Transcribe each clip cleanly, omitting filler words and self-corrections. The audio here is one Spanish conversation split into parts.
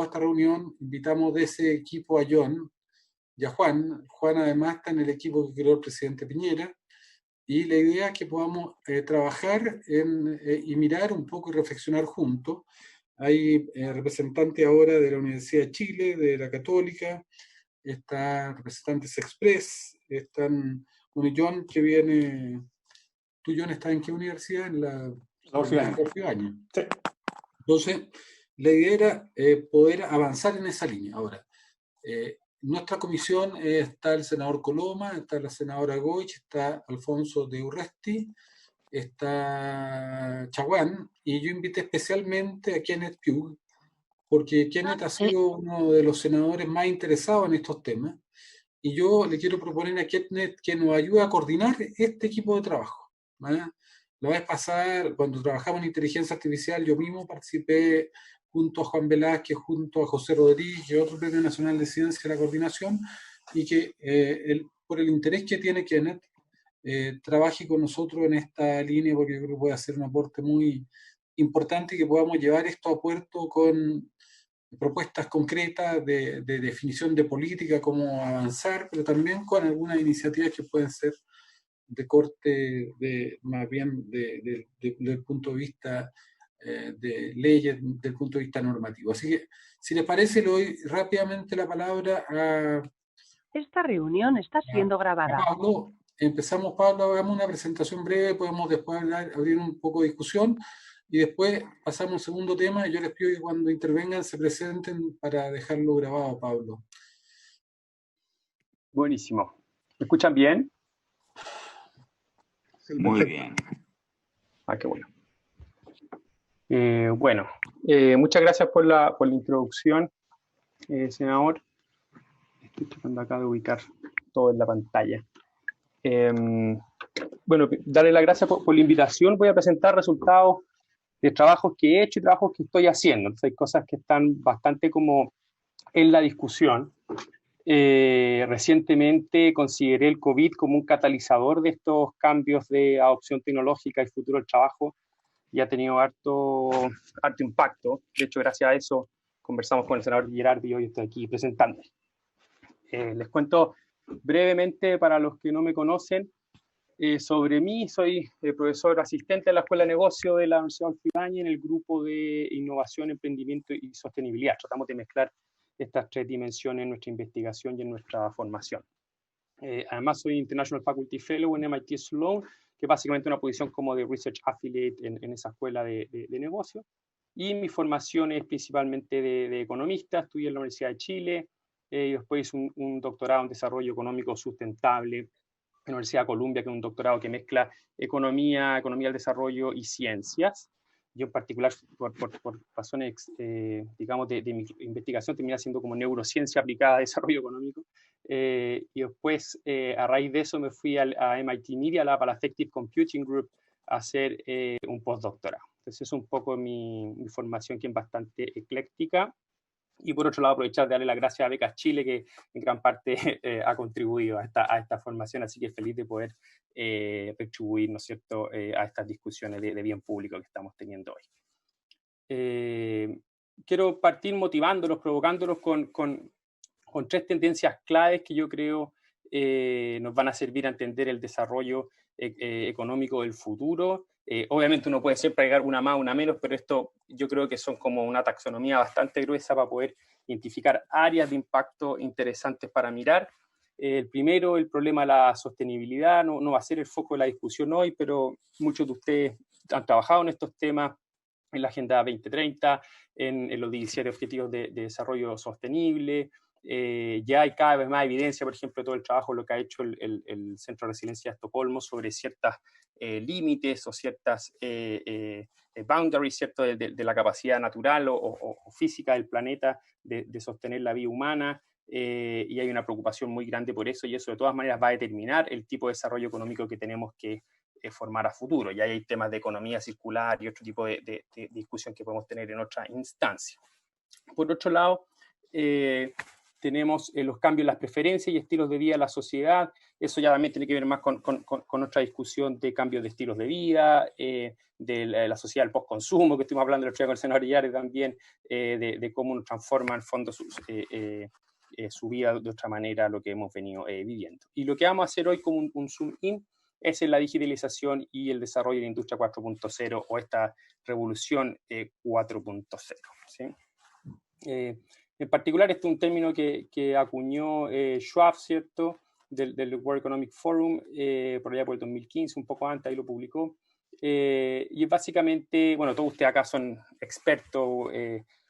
esta reunión, invitamos de ese equipo a John y a Juan. Juan además está en el equipo que creó el presidente Piñera, y la idea es que podamos trabajar y mirar un poco y reflexionar juntos. Hay representantes ahora de la Universidad de Chile, de la Católica, está representantes Express, están, bueno, John que viene, tú John estás en qué universidad? En la Ibañez. Sí. Entonces, la idea era poder avanzar en esa línea. Ahora, nuestra comisión está el senador Coloma, está la senadora Goich, está Alfonso de Urresti, está Chaguán, y yo invité especialmente a Kenneth Pugh, porque Kenneth ha sido uno de los senadores más interesados en estos temas, y yo le quiero proponer a Kenneth que nos ayude a coordinar este equipo de trabajo, ¿vale? La vez pasada, cuando trabajamos en inteligencia artificial, yo mismo participé junto a Juan Velázquez, junto a José Rodríguez, otro Premio Nacional de Ciencia de la Coordinación, y que por el interés que tiene Kenneth, trabaje con nosotros en esta línea, porque yo creo que puede hacer un aporte muy importante y que podamos llevar esto a puerto con propuestas concretas de definición de política, cómo avanzar, pero también con algunas iniciativas que pueden ser de corte, más bien del punto de vista de leyes, del punto de vista normativo. Así que, si les parece, le doy rápidamente la palabra a... Esta reunión está siendo grabada. Pablo. Empezamos, Pablo, hagamos una presentación breve, podemos después abrir un poco de discusión, y después pasamos al segundo tema, y yo les pido que cuando intervengan se presenten para dejarlo grabado, Pablo. Buenísimo. ¿Me escuchan bien? Sí, muy bien. Ah, qué bueno. Muchas gracias por la introducción, senador. Estoy tratando acá de ubicar todo en la pantalla. Darle las gracias por la invitación. Voy a presentar resultados de trabajos que he hecho y trabajos que estoy haciendo. Entonces, hay cosas que están bastante como en la discusión. Recientemente consideré el COVID como un catalizador de estos cambios de adopción tecnológica y futuro del trabajo, y ha tenido harto impacto. De hecho, gracias a eso conversamos con el senador Girardi y hoy estoy aquí presentando. Les cuento brevemente, para los que no me conocen, sobre mí. Soy profesor asistente en la Escuela de Negocio de la Universidad Adolfo Ibáñez en el grupo de Innovación, Emprendimiento y Sostenibilidad. Tratamos de mezclar estas tres dimensiones en nuestra investigación y en nuestra formación. Además, soy International Faculty Fellow en MIT Sloan, que es básicamente una posición como de Research Affiliate en esa escuela de negocio. Y mi formación es principalmente de economista. Estudié en la Universidad de Chile, y después hice un doctorado en Desarrollo Económico Sustentable en la Universidad de Columbia, que es un doctorado que mezcla economía del desarrollo y ciencias. Yo en particular, por razones, digamos, de mi investigación, terminé siendo como neurociencia aplicada a desarrollo económico. Y después, a raíz de eso, me fui a MIT Media Lab, a la Effective Computing Group, a hacer un postdoctorado. Entonces, es un poco mi formación, que es bastante ecléctica. Y por otro lado, aprovechar de darle las gracias a Becas Chile, que en gran parte ha contribuido a esta formación, así que feliz de poder retribuir, ¿no es cierto?, a estas discusiones de bien público que estamos teniendo hoy. Quiero partir motivándolos, provocándolos con tres tendencias claves que yo creo nos van a servir a entender el desarrollo económico del futuro. Obviamente uno puede siempre agregar una más, una menos, pero esto yo creo que son como una taxonomía bastante gruesa para poder identificar áreas de impacto interesantes para mirar. El primero, el problema de la sostenibilidad, no va a ser el foco de la discusión hoy, pero muchos de ustedes han trabajado en estos temas, en la Agenda 2030, en los 17 Objetivos de Desarrollo Sostenible. Ya hay cada vez más evidencia, por ejemplo, de todo el trabajo, lo que ha hecho el Centro de Resiliencia de Estocolmo sobre ciertos límites o ciertas boundaries, ¿cierto?, de la capacidad natural o física del planeta de sostener la vida humana. Y hay una preocupación muy grande por eso, y eso de todas maneras va a determinar el tipo de desarrollo económico que tenemos que formar a futuro. Ya hay temas de economía circular y otro tipo de discusión que podemos tener en otra instancia. Por otro lado, tenemos los cambios en las preferencias y estilos de vida de la sociedad. Eso ya también tiene que ver más con otra discusión de cambios de estilos de vida, de la sociedad del post-consumo, que estuvimos hablando el otro día con el senador Yardi también, de cómo nos transforma en fondo su vida de otra manera, lo que hemos venido viviendo. Y lo que vamos a hacer hoy como un zoom in es en la digitalización y el desarrollo de la industria 4.0 o esta revolución 4.0. ¿Sí? En particular, este es un término que acuñó Schwab, ¿cierto?, del World Economic Forum, por allá por el 2015, un poco antes, ahí lo publicó. Y es básicamente, bueno, todos ustedes acá son expertos,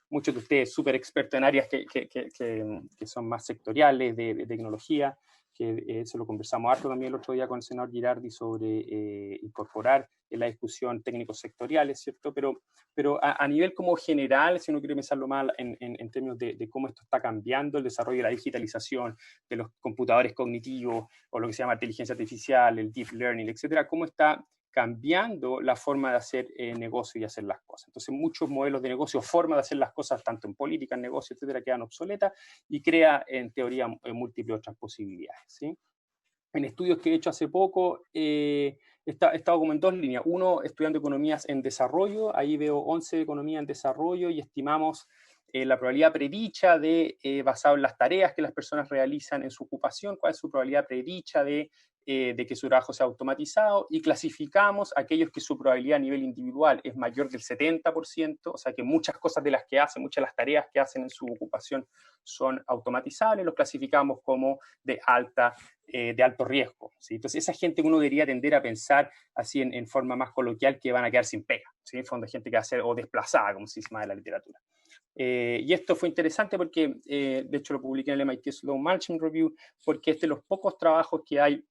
muchos de ustedes súper expertos en áreas que son más sectoriales de tecnología, que eso lo conversamos harto también el otro día con el senador Girardi sobre incorporar en la discusión técnicos sectoriales, ¿cierto? Pero a nivel como general, si uno quiere pensarlo más en términos de cómo esto está cambiando el desarrollo de la digitalización, de los computadores cognitivos, o lo que se llama inteligencia artificial, el deep learning, etcétera, cómo está cambiando la forma de hacer negocio y hacer las cosas. Entonces, muchos modelos de negocio, formas de hacer las cosas, tanto en política, en negocio, etcétera, quedan obsoletas y crea, en teoría, múltiples otras posibilidades, ¿sí? En estudios que he hecho hace poco, he estado como en dos líneas. Uno, estudiando economías en desarrollo. Ahí veo 11 economías en desarrollo y estimamos la probabilidad predicha basado en las tareas que las personas realizan en su ocupación, cuál es su probabilidad predicha de que su trabajo sea automatizado, y clasificamos aquellos que su probabilidad a nivel individual es mayor del 70%, o sea que muchas cosas de las que hacen, muchas de las tareas que hacen en su ocupación son automatizables, los clasificamos como de alto riesgo, ¿sí? Entonces, esa gente uno debería tender a pensar así en forma más coloquial que van a quedar sin pega, ¿sí? En fondo, gente que va a ser o desplazada, como se dice más en la literatura. Y esto fue interesante porque, de hecho, lo publiqué en el MIT Sloan Management Review, porque es de los pocos trabajos que hay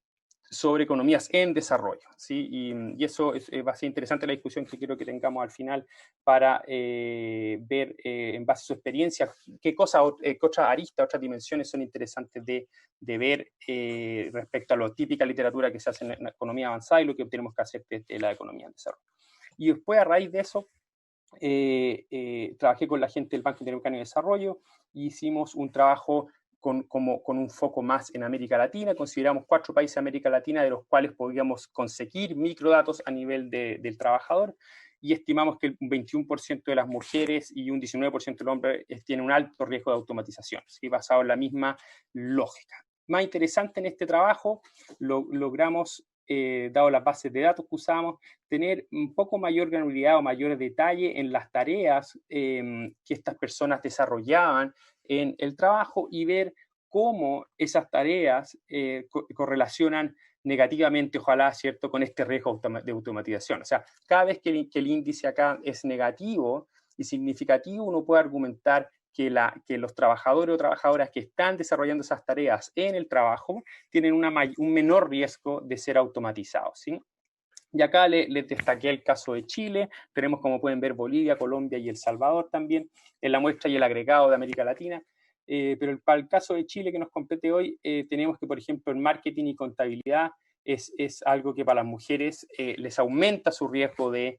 sobre economías en desarrollo, ¿sí? Y eso va a ser interesante la discusión que quiero que tengamos al final para ver, en base a su experiencia, qué otras aristas, otras dimensiones son interesantes de ver respecto a la típica literatura que se hace en la economía avanzada y lo que tenemos que hacer desde la economía en desarrollo. Y después, a raíz de eso, trabajé con la gente del Banco Interamericano de Desarrollo y hicimos un trabajo con un foco más en América Latina. Consideramos 4 países de América Latina de los cuales podíamos conseguir microdatos a nivel del trabajador, y estimamos que un 21% de las mujeres y un 19% de los hombres tienen un alto riesgo de automatización, ¿sí? Basado en la misma lógica. Más interesante en este trabajo, logramos, dado las bases de datos que usamos, tener un poco mayor granularidad o mayor detalle en las tareas que estas personas desarrollaban en el trabajo y ver cómo esas tareas correlacionan negativamente, ojalá, ¿cierto?, con este riesgo de automatización. O sea, cada vez que el índice acá es negativo y significativo, uno puede argumentar que los trabajadores o trabajadoras que están desarrollando esas tareas en el trabajo tienen un menor riesgo de ser automatizados, ¿sí? Y acá les destaqué el caso de Chile. Tenemos, como pueden ver, Bolivia, Colombia y El Salvador también en la muestra y el agregado de América Latina. Pero para el caso de Chile que nos compete hoy, tenemos que, por ejemplo, en marketing y contabilidad es algo que para las mujeres les aumenta su riesgo de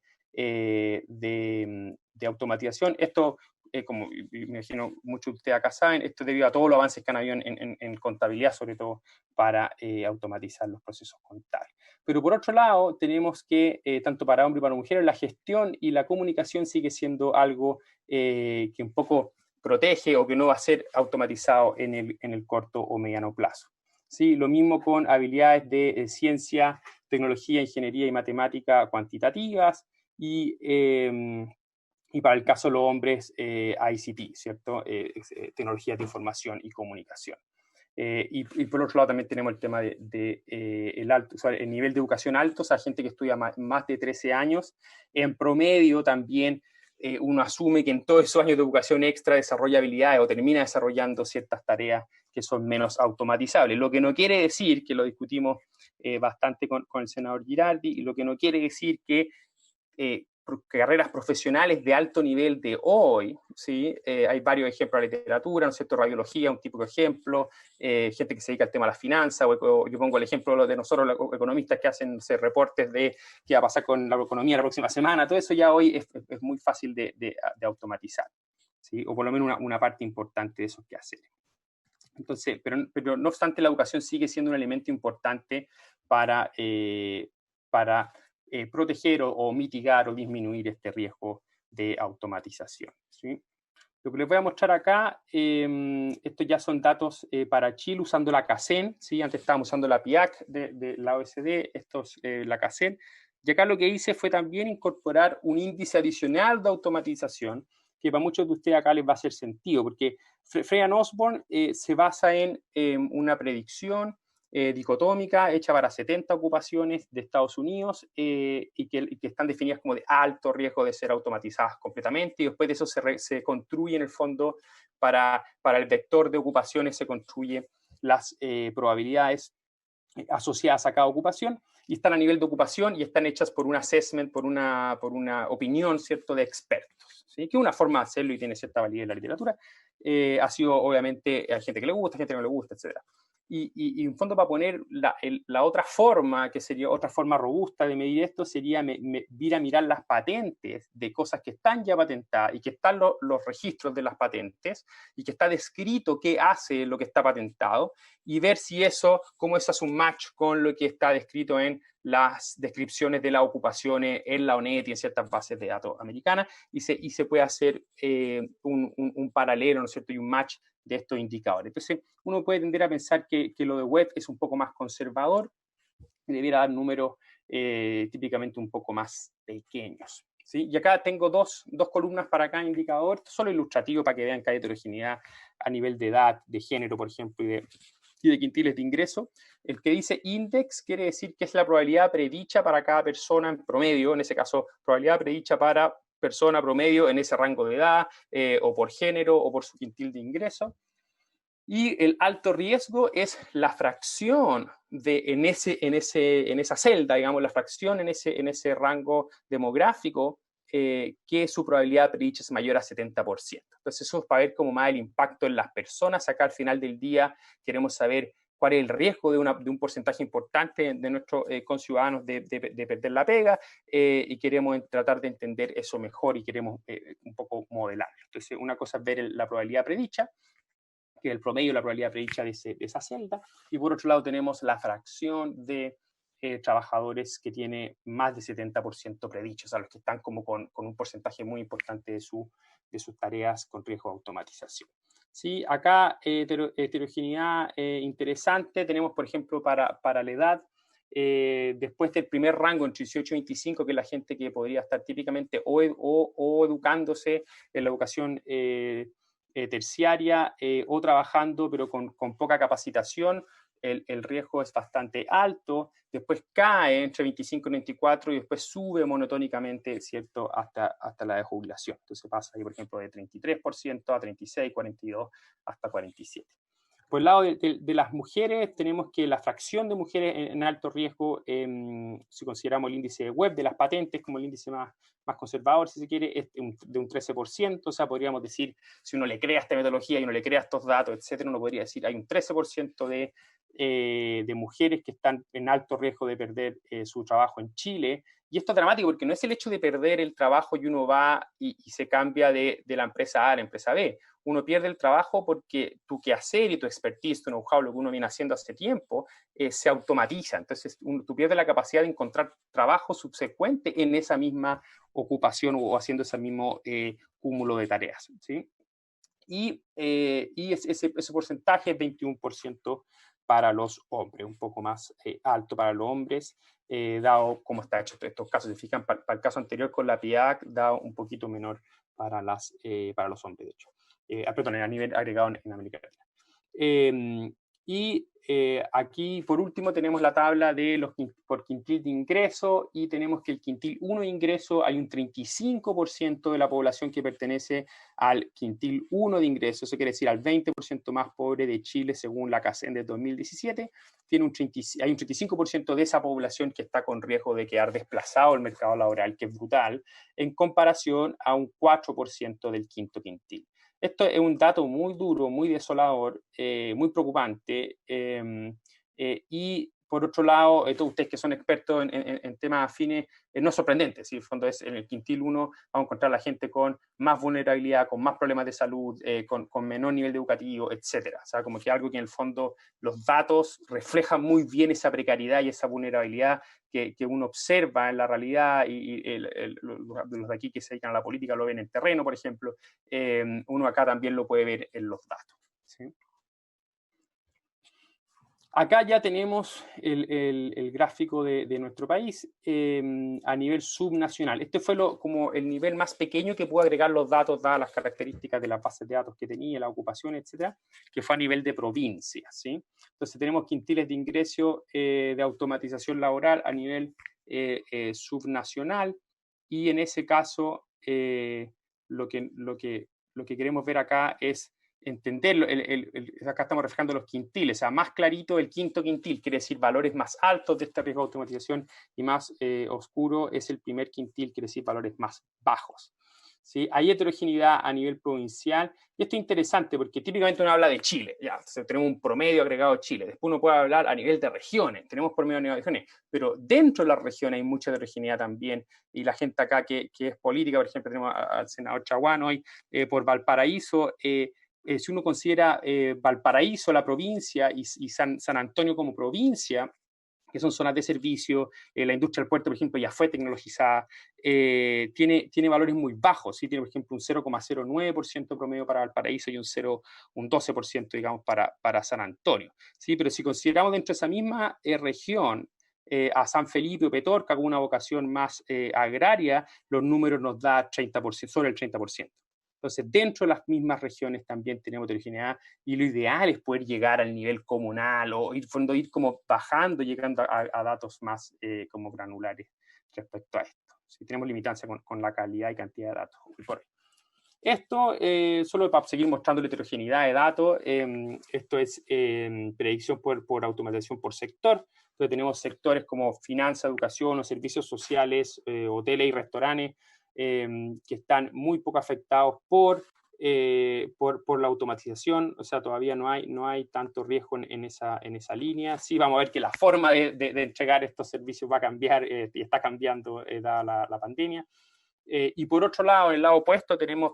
automatización. Esto, como me imagino muchos de ustedes acá saben, esto es debido a todos los avances que han habido en contabilidad, sobre todo para automatizar los procesos contables. Pero por otro lado, tenemos que, tanto para hombres y para mujeres, la gestión y la comunicación sigue siendo algo que un poco protege o que no va a ser automatizado en el corto o mediano plazo. ¿Sí? Lo mismo con habilidades de ciencia, tecnología, ingeniería y matemática cuantitativas y para el caso de los hombres, ICT, ¿cierto? Tecnologías de información y comunicación. Y por otro lado también tenemos el tema el nivel de educación alto, o sea, gente que estudia más de 13 años. En promedio también uno asume que en todos esos años de educación extra desarrolla habilidades o termina desarrollando ciertas tareas que son menos automatizables. Lo que no quiere decir, que lo discutimos bastante con el senador Girardi, y lo que no quiere decir que carreras profesionales de alto nivel de hoy, ¿sí? Hay varios ejemplos de la literatura, ¿no es cierto? Radiología, un típico ejemplo, gente que se dedica al tema de las finanzas, o yo pongo el ejemplo de nosotros, los economistas que hacen, no sé, reportes de qué va a pasar con la economía la próxima semana. Todo eso ya hoy es muy fácil de automatizar, ¿sí? O por lo menos una parte importante de esos quehaceres. Entonces, pero no obstante, la educación sigue siendo un elemento importante para proteger o mitigar o disminuir este riesgo de automatización, ¿sí? Lo que les voy a mostrar acá, estos ya son datos para Chile usando la CACEN, ¿sí? Antes estábamos usando la PIAC de la OECD, esto es la CACEN. Y acá lo que hice fue también incorporar un índice adicional de automatización, que para muchos de ustedes acá les va a hacer sentido, porque Frey and Osborne se basa en una predicción dicotómica hecha para 70 ocupaciones de Estados Unidos y que están definidas como de alto riesgo de ser automatizadas completamente, y después de eso se construye en el fondo para el vector de ocupaciones, se construye las probabilidades asociadas a cada ocupación, y están a nivel de ocupación y están hechas por un assessment, por una opinión, ¿cierto?, de expertos, ¿sí? Que es una forma de hacerlo y tiene cierta validez en la literatura. Ha sido, obviamente, hay gente que le gusta, gente que no le gusta, etc. Y en fondo, para poner la otra forma, que sería otra forma robusta de medir esto, sería ir a mirar las patentes de cosas que están ya patentadas y que están los registros de las patentes y que está descrito qué hace lo que está patentado, y ver si eso, cómo eso hace un match con lo que está descrito en las descripciones de las ocupaciones en la ONET y en ciertas bases de datos americanas, y se puede hacer un paralelo, ¿no es cierto?, y un match de estos indicadores. Entonces, uno puede tender a pensar que lo de web es un poco más conservador y debiera dar números típicamente un poco más pequeños, ¿sí? Y acá tengo dos columnas para cada indicador, solo ilustrativo para que vean que hay heterogeneidad a nivel de edad, de género, por ejemplo, y de quintiles de ingreso. El que dice index quiere decir que es la probabilidad predicha para cada persona en promedio, en ese caso, probabilidad predicha para persona promedio en ese rango de edad, o por género, o por su quintil de ingreso. Y el alto riesgo es la fracción en esa celda, digamos, la fracción en ese rango demográfico, que su probabilidad predicha es mayor a 70%. Entonces, eso es para ver cómo más el impacto en las personas. Acá al final del día queremos saber cuál es el riesgo de un porcentaje importante de nuestros conciudadanos de perder la pega, y queremos tratar de entender eso mejor y queremos un poco modelarlo. Entonces, una cosa es ver la probabilidad predicha, que es el promedio de la probabilidad predicha de esa celda, y por otro lado tenemos la fracción de trabajadores que tiene más de 70% predichos, a los que están como con un porcentaje muy importante de sus tareas con riesgo de automatización. ¿Sí? Acá heterogeneidad interesante, tenemos por ejemplo para la edad, después del primer rango entre 18 y 25, que es la gente que podría estar típicamente o educándose en la educación terciaria, o trabajando pero con poca capacitación, el riesgo es bastante alto. Después cae entre 25 y 24 y después sube monotónicamente, ¿cierto?, hasta la de jubilación. Entonces pasa ahí, por ejemplo, de 33% a 36, 42, hasta 47. Por el lado de las mujeres, tenemos que la fracción de mujeres en alto riesgo, si consideramos el índice web de las patentes como el índice más conservador, si se quiere, es de un 13%. O sea, podríamos decir, si uno le crea esta metodología y uno le crea estos datos, etcétera, uno podría decir, hay un 13% de mujeres que están en alto riesgo de perder su trabajo en Chile. Y esto es dramático porque no es el hecho de perder el trabajo y uno va y se cambia de la empresa A a la empresa B. Uno pierde el trabajo porque tu quehacer y tu expertise, tu know-how, lo que uno viene haciendo hace tiempo, se automatiza. Entonces, tú pierdes la capacidad de encontrar trabajo subsecuente en esa misma ocupación o haciendo ese mismo cúmulo de tareas, ¿sí? Y ese porcentaje es 21% para los hombres, un poco más alto para los hombres, dado cómo está hecho estos casos. Si fijan, para el caso anterior con la PIAC, da un poquito menor para los hombres, de hecho. Perdón, a nivel agregado en América Latina. Aquí, por último, tenemos la tabla de los por quintil de ingreso, y tenemos que el quintil 1 de ingreso, hay un 35% de la población que pertenece al quintil 1 de ingreso. Eso quiere decir al 20% más pobre de Chile, según la CACEN de 2017. Hay un 35% de esa población que está con riesgo de quedar desplazado al mercado laboral, que es brutal, en comparación a un 4% del quinto quintil. Esto es un dato muy duro, muy desolador, muy preocupante, y por otro lado, todos ustedes que son expertos en temas afines, no es sorprendente. ¿Sí? En el fondo, en el quintil 1 vamos a encontrar a la gente con más vulnerabilidad, con más problemas de salud, con menor nivel educativo, etcétera. O sea, como que algo que en el fondo los datos reflejan muy bien esa precariedad y esa vulnerabilidad que uno observa en la realidad, y los de aquí que se dedican a la política lo ven en terreno, por ejemplo. Uno acá también lo puede ver en los datos. ¿Sí? Acá ya tenemos el gráfico de nuestro país a nivel subnacional. Este fue como el nivel más pequeño que pudo agregar los datos, dadas las características de las bases de datos que tenía, la ocupación, etcétera, que fue a nivel de provincia. ¿Sí? Entonces tenemos quintiles de ingreso de automatización laboral a nivel subnacional, y en ese caso lo que queremos ver acá es entenderlo. Acá estamos reflejando los quintiles, o sea, más clarito el quinto quintil, quiere decir valores más altos de este riesgo de automatización, y más oscuro es el primer quintil, quiere decir valores más bajos. ¿Sí? Hay heterogeneidad a nivel provincial, y esto es interesante porque típicamente uno habla de Chile, ya, tenemos un promedio agregado de Chile, después uno puede hablar a nivel de regiones, tenemos promedio a nivel de regiones, pero dentro de las regiones hay mucha heterogeneidad también, y la gente acá que es política, por ejemplo, tenemos al senador Chaguán hoy por Valparaíso. Si uno considera Valparaíso, la provincia, y San Antonio como provincia, que son zonas de servicio, la industria del puerto, por ejemplo, ya fue tecnologizada, tiene valores muy bajos, ¿sí? Tiene, por ejemplo, un 0,09% promedio para Valparaíso y un 12%, digamos, para San Antonio. ¿Sí? Pero si consideramos dentro de esa misma región a San Felipe o Petorca con una vocación más agraria, los números nos da 30%, sobre el 30%. Entonces, dentro de las mismas regiones también tenemos heterogeneidad, y lo ideal es poder llegar al nivel comunal o ir como bajando, llegando a datos más como granulares respecto a esto. Si tenemos limitancia con la calidad y cantidad de datos. Por esto, solo para seguir mostrando la heterogeneidad de datos, esto es predicción por automatización por sector. Entonces tenemos sectores como finanzas, educación o servicios sociales, hoteles y restaurantes, que están muy poco afectados por la automatización. O sea, todavía no hay tanto riesgo en esa línea. Sí, vamos a ver que la forma de entregar estos servicios va a cambiar y está cambiando dada la pandemia. Y por otro lado, en el lado opuesto, tenemos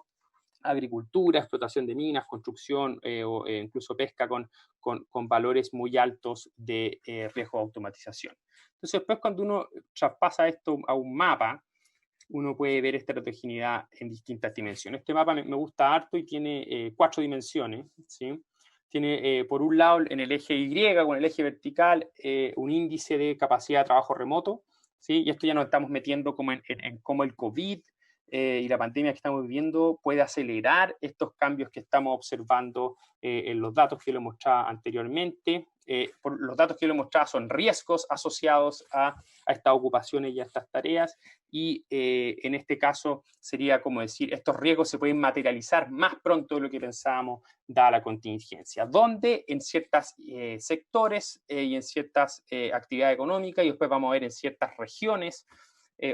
agricultura, explotación de minas, construcción o incluso pesca con valores muy altos de riesgo de automatización. Entonces, después cuando uno traspasa esto a un mapa, uno puede ver esta heterogeneidad en distintas dimensiones. Este mapa me gusta harto y tiene 4 dimensiones, ¿sí? Tiene, por un lado, en el eje Y, con el eje vertical, un índice de capacidad de trabajo remoto, ¿sí? Y esto ya nos estamos metiendo como en cómo el COVID y la pandemia que estamos viviendo puede acelerar estos cambios que estamos observando en los datos que lo mostraba anteriormente. Los datos que lo mostraba son riesgos asociados a estas ocupaciones y a estas tareas, y en este caso sería como decir, estos riesgos se pueden materializar más pronto de lo que pensábamos dada la contingencia, donde en ciertos sectores y en ciertas actividades económicas, y después vamos a ver en ciertas regiones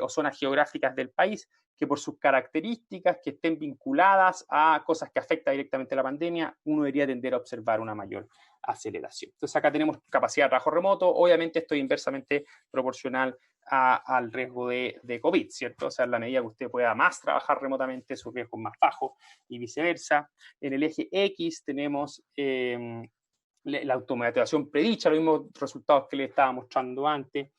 o zonas geográficas del país, que por sus características que estén vinculadas a cosas que afectan directamente a la pandemia, uno debería tender a observar una mayor aceleración. Entonces acá tenemos capacidad de trabajo remoto, obviamente esto es inversamente proporcional al riesgo de COVID, ¿cierto? O sea, en la medida que usted pueda más trabajar remotamente, su riesgo es más bajo y viceversa. En el eje X tenemos la automatización predicha, los mismos resultados que les estaba mostrando antes.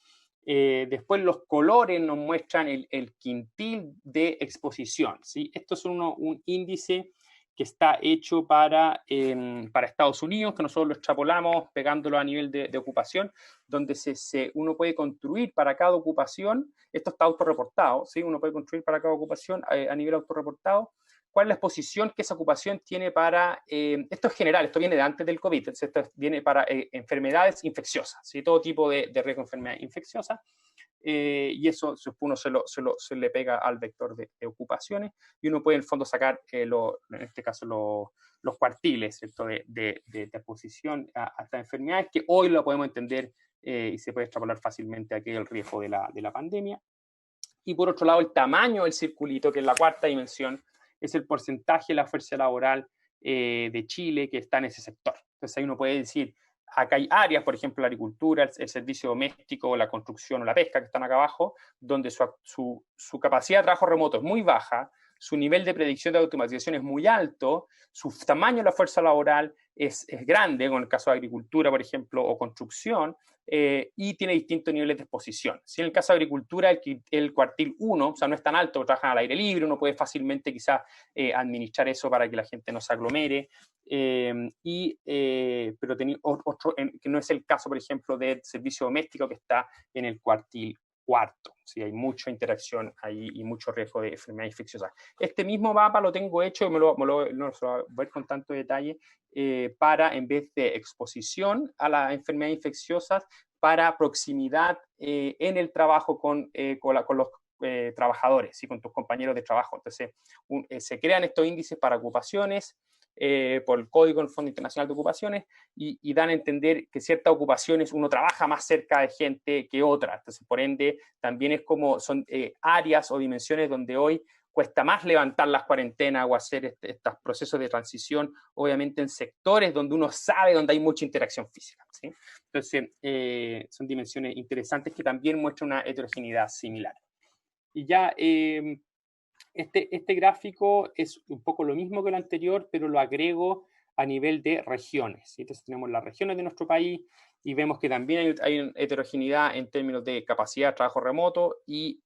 Después los colores nos muestran el quintil de exposición, ¿sí? Esto es un índice que está hecho para Estados Unidos, que nosotros lo extrapolamos pegándolo a nivel de ocupación, donde uno puede construir para cada ocupación, esto está autorreportado, ¿sí? Uno puede construir para cada ocupación a nivel autorreportado cuál es la exposición que esa ocupación tiene para, esto es general, esto viene de antes del COVID, esto viene para enfermedades infecciosas, ¿sí? Todo tipo de riesgo de enfermedad infecciosa, y eso uno se le pega al vector de ocupaciones, y uno puede en el fondo sacar, en este caso, los cuartiles, ¿cierto? de exposición a estas enfermedades, que hoy lo podemos entender y se puede extrapolar fácilmente aquí el riesgo de la pandemia. Y por otro lado, el tamaño del circulito, que es la cuarta dimensión, es el porcentaje de la fuerza laboral de Chile que está en ese sector. Entonces ahí uno puede decir, acá hay áreas, por ejemplo, la agricultura, el servicio doméstico, la construcción o la pesca, que están acá abajo, donde su capacidad de trabajo remoto es muy baja, su nivel de predicción de automatización es muy alto, su tamaño de la fuerza laboral es grande, con el caso de agricultura, por ejemplo, o construcción, y tiene distintos niveles de exposición. Si en el caso de agricultura, el cuartil 1, o sea, no es tan alto, trabajan al aire libre, uno puede fácilmente quizás administrar eso para que la gente no se aglomere, pero otro, que no es el caso, por ejemplo, del servicio doméstico que está en el cuartil cuarto. ¿Sí? Hay mucha interacción ahí y mucho riesgo de enfermedad infecciosa. Este mismo mapa lo tengo hecho, no se lo voy a ver con tanto detalle, para, en vez de exposición a las enfermedades infecciosas, para proximidad en el trabajo con los trabajadores y con tus compañeros de trabajo. Entonces, se crean estos índices para ocupaciones, por el Código del Fondo Internacional de Ocupaciones, y dan a entender que ciertas ocupaciones uno trabaja más cerca de gente que otras. Entonces, por ende, también es como son áreas o dimensiones donde hoy cuesta más levantar las cuarentenas o hacer estos procesos de transición, obviamente en sectores donde uno sabe donde hay mucha interacción física, ¿sí? Entonces, son dimensiones interesantes que también muestran una heterogeneidad similar. Y ya, este gráfico es un poco lo mismo que el anterior, pero lo agrego a nivel de regiones, ¿sí? Entonces tenemos las regiones de nuestro país y vemos que también hay heterogeneidad en términos de capacidad de trabajo remoto y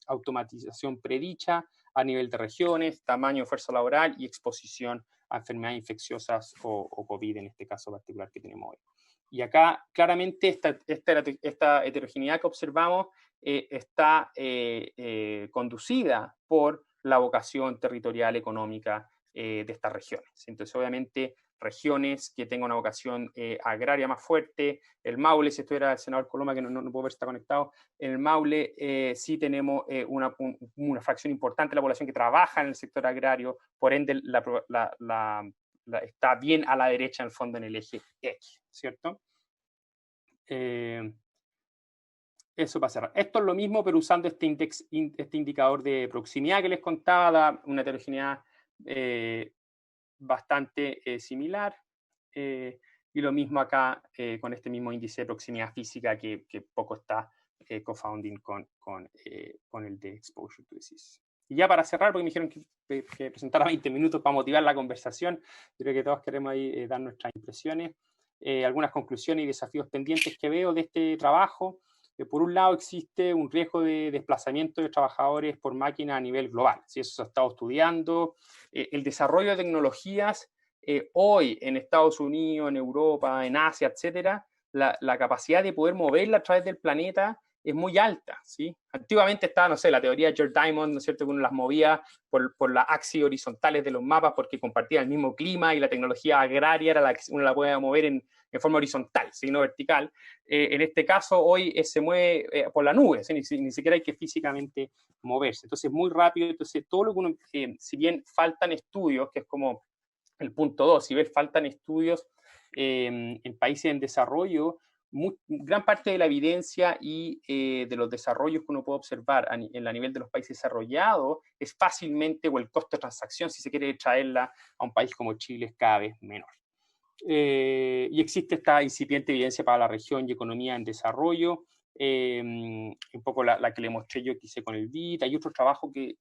automatización predicha a nivel de regiones, tamaño de fuerza laboral y exposición a enfermedades infecciosas o COVID en este caso particular que tenemos hoy. Y acá claramente esta heterogeneidad que observamos está conducida por la vocación territorial económica de estas regiones. Entonces, obviamente, regiones que tengan una vocación agraria más fuerte. El Maule, si estuviera el senador Coloma, que no puedo ver si está conectado, en el Maule sí tenemos una fracción importante de la población que trabaja en el sector agrario, por ende está bien a la derecha en el fondo en el eje X, ¿cierto? Eso para cerrar. Esto es lo mismo, pero usando este indicador de proximidad que les contaba, da una heterogeneidad bastante similar. Y lo mismo acá con este mismo índice de proximidad física que poco está confounding con el de exposure to disease. Y ya para cerrar, porque me dijeron que presentara 20 minutos para motivar la conversación, creo que todos queremos ahí dar nuestras impresiones, algunas conclusiones y desafíos pendientes que veo de este trabajo. Por un lado, existe un riesgo de desplazamiento de trabajadores por máquina a nivel global. Si eso se ha estado estudiando, el desarrollo de tecnologías hoy en Estados Unidos, en Europa, en Asia, etcétera, la capacidad de poder moverla a través del planeta es muy alta, ¿sí? Antiguamente estaba, no sé, la teoría de George Diamond, ¿no es cierto?, que uno las movía por las axis horizontales de los mapas porque compartían el mismo clima y la tecnología agraria era la que uno la podía mover en forma horizontal, ¿sí?, no vertical. En este caso, hoy se mueve por la nube, ¿sí? Ni siquiera hay que físicamente moverse. Entonces, muy rápido. Entonces, todo lo que uno, si bien faltan estudios, que es como el punto 2, si bien faltan estudios en países en desarrollo, gran parte de la evidencia y de los desarrollos que uno puede observar a nivel de los países desarrollados es fácilmente, o el costo de transacción, si se quiere traerla a un país como Chile, es cada vez menor. Y existe esta incipiente evidencia para la región y economía en desarrollo, un poco la que le mostré yo que hice con el BIT. Hay otro trabajo que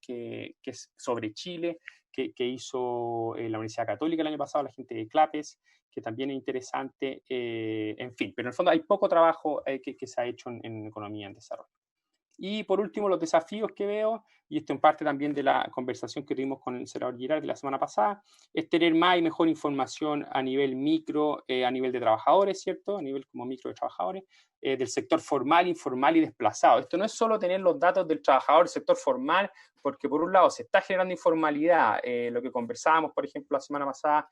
es sobre Chile, que hizo la Universidad Católica el año pasado, la gente de CLAPES, que también es interesante, en fin, pero en el fondo hay poco trabajo que se ha hecho en economía en desarrollo. Y por último, los desafíos que veo, y esto en parte también de la conversación que tuvimos con el senador Girard de la semana pasada, es tener más y mejor información a nivel micro, a nivel de trabajadores, ¿cierto? A nivel como micro de trabajadores, del sector formal, informal y desplazado. Esto no es solo tener los datos del trabajador del sector formal, porque por un lado se está generando informalidad, lo que conversábamos, por ejemplo, la semana pasada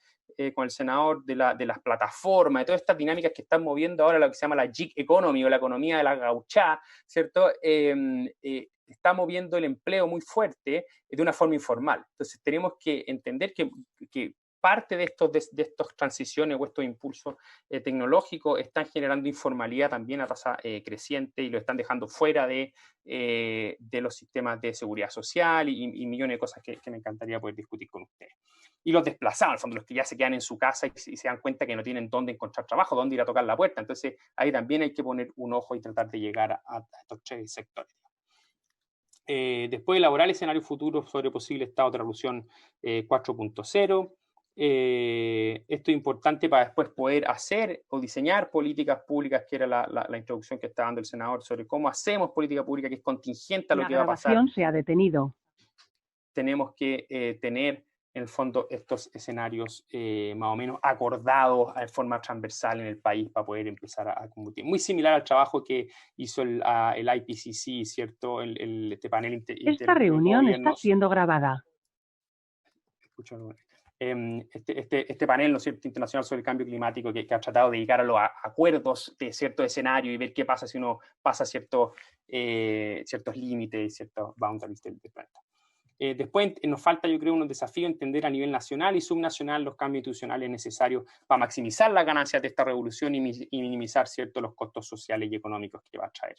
con el senador de las plataformas, de todas estas dinámicas que están moviendo ahora lo que se llama la gig economy o la economía de la gauchá, ¿cierto? Está moviendo el empleo muy fuerte de una forma informal. Entonces tenemos que entender que parte de estas transiciones o estos impulsos tecnológicos están generando informalidad también a tasa creciente y lo están dejando fuera de los sistemas de seguridad social y millones de cosas que me encantaría poder discutir con ustedes. Y los desplazados, al fondo, los que ya se quedan en su casa y se dan cuenta que no tienen dónde encontrar trabajo, dónde ir a tocar la puerta. Entonces, ahí también hay que poner un ojo y tratar de llegar a estos 3 sectores. Después elaborar escenarios futuros sobre posible estado de revolución 4.0. Esto es importante para después poder hacer o diseñar políticas públicas, que era la introducción que está dando el senador sobre cómo hacemos política pública que es contingente a lo que va a pasar. La grabación se ha detenido. Tenemos que tener, en el fondo, estos escenarios más o menos acordados de forma transversal en el país para poder empezar a combatir. Muy similar al trabajo que hizo el IPCC, ¿cierto? Este panel Esta reunión está siendo grabada. Este panel, ¿no es cierto?, internacional sobre el cambio climático que ha tratado de llegar a los acuerdos de ciertos escenarios y ver qué pasa si uno pasa ciertos límites y ciertos boundaries del planeta. Después nos falta, yo creo, unos desafíos, entender a nivel nacional y subnacional los cambios institucionales necesarios para maximizar las ganancias de esta revolución y minimizar, ¿cierto?, los costos sociales y económicos que va a traer.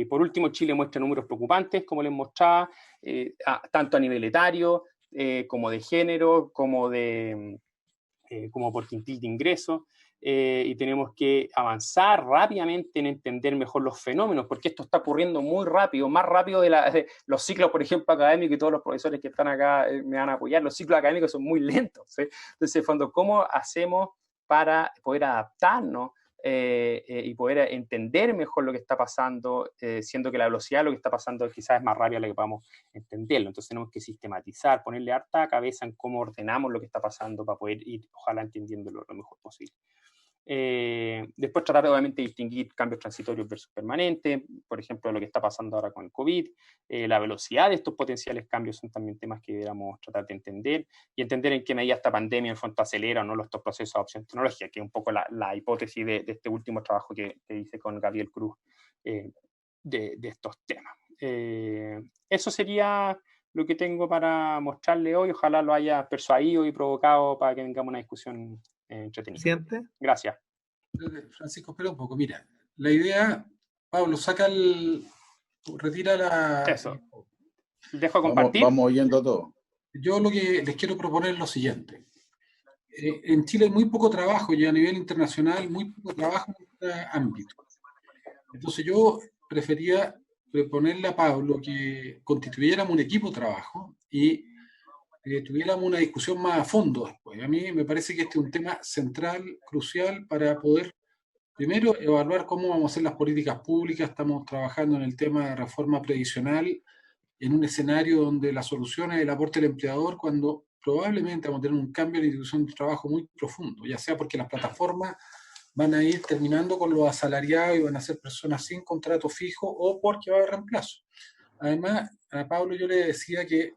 Por último, Chile muestra números preocupantes, como les mostraba, tanto a nivel etario, como de género, como por quintil de ingresos. Y tenemos que avanzar rápidamente en entender mejor los fenómenos, porque esto está ocurriendo muy rápido, más rápido de los ciclos, por ejemplo, académicos, y todos los profesores que están acá me van a apoyar. Los ciclos académicos son muy lentos, ¿sí? Entonces, en el fondo, ¿cómo hacemos para poder adaptarnos y poder entender mejor lo que está pasando, siendo que la velocidad de lo que está pasando quizás es más rápida de la que podamos entenderlo? Entonces tenemos que sistematizar, ponerle harta cabeza en cómo ordenamos lo que está pasando para poder ir, ojalá, entendiéndolo lo mejor posible. Después tratar de, obviamente, distinguir cambios transitorios versus permanentes, por ejemplo, lo que está pasando ahora con el COVID, la velocidad de estos potenciales cambios son también temas que deberíamos tratar de entender, y entender en qué medida esta pandemia en el fondo acelera o no estos procesos de adopción tecnológica, que es un poco la hipótesis de este último trabajo que hice con Gabriel Cruz de estos temas. Eso sería lo que tengo para mostrarle hoy. Ojalá lo haya persuadido y provocado para que tengamos una discusión entretenida. ¿Siente? Gracias. Francisco, espera un poco. Mira, la idea, Pablo, retira la... Eso. Dejo compartir. Vamos oyendo todo. Yo lo que les quiero proponer es lo siguiente. En Chile hay muy poco trabajo y a nivel internacional muy poco trabajo en este ámbito. Entonces yo prefería proponerle a Pablo que constituyéramos un equipo de trabajo y tuviéramos una discusión más a fondo después. A mí me parece que este es un tema central, crucial, para poder, primero, evaluar cómo vamos a hacer las políticas públicas. Estamos trabajando en el tema de reforma previsional, en un escenario donde la solución es el aporte del empleador, cuando probablemente vamos a tener un cambio en la institución de trabajo muy profundo, ya sea porque las plataformas van a ir terminando con los asalariados y van a ser personas sin contrato fijo, o porque va a haber reemplazo. Además, a Pablo yo le decía que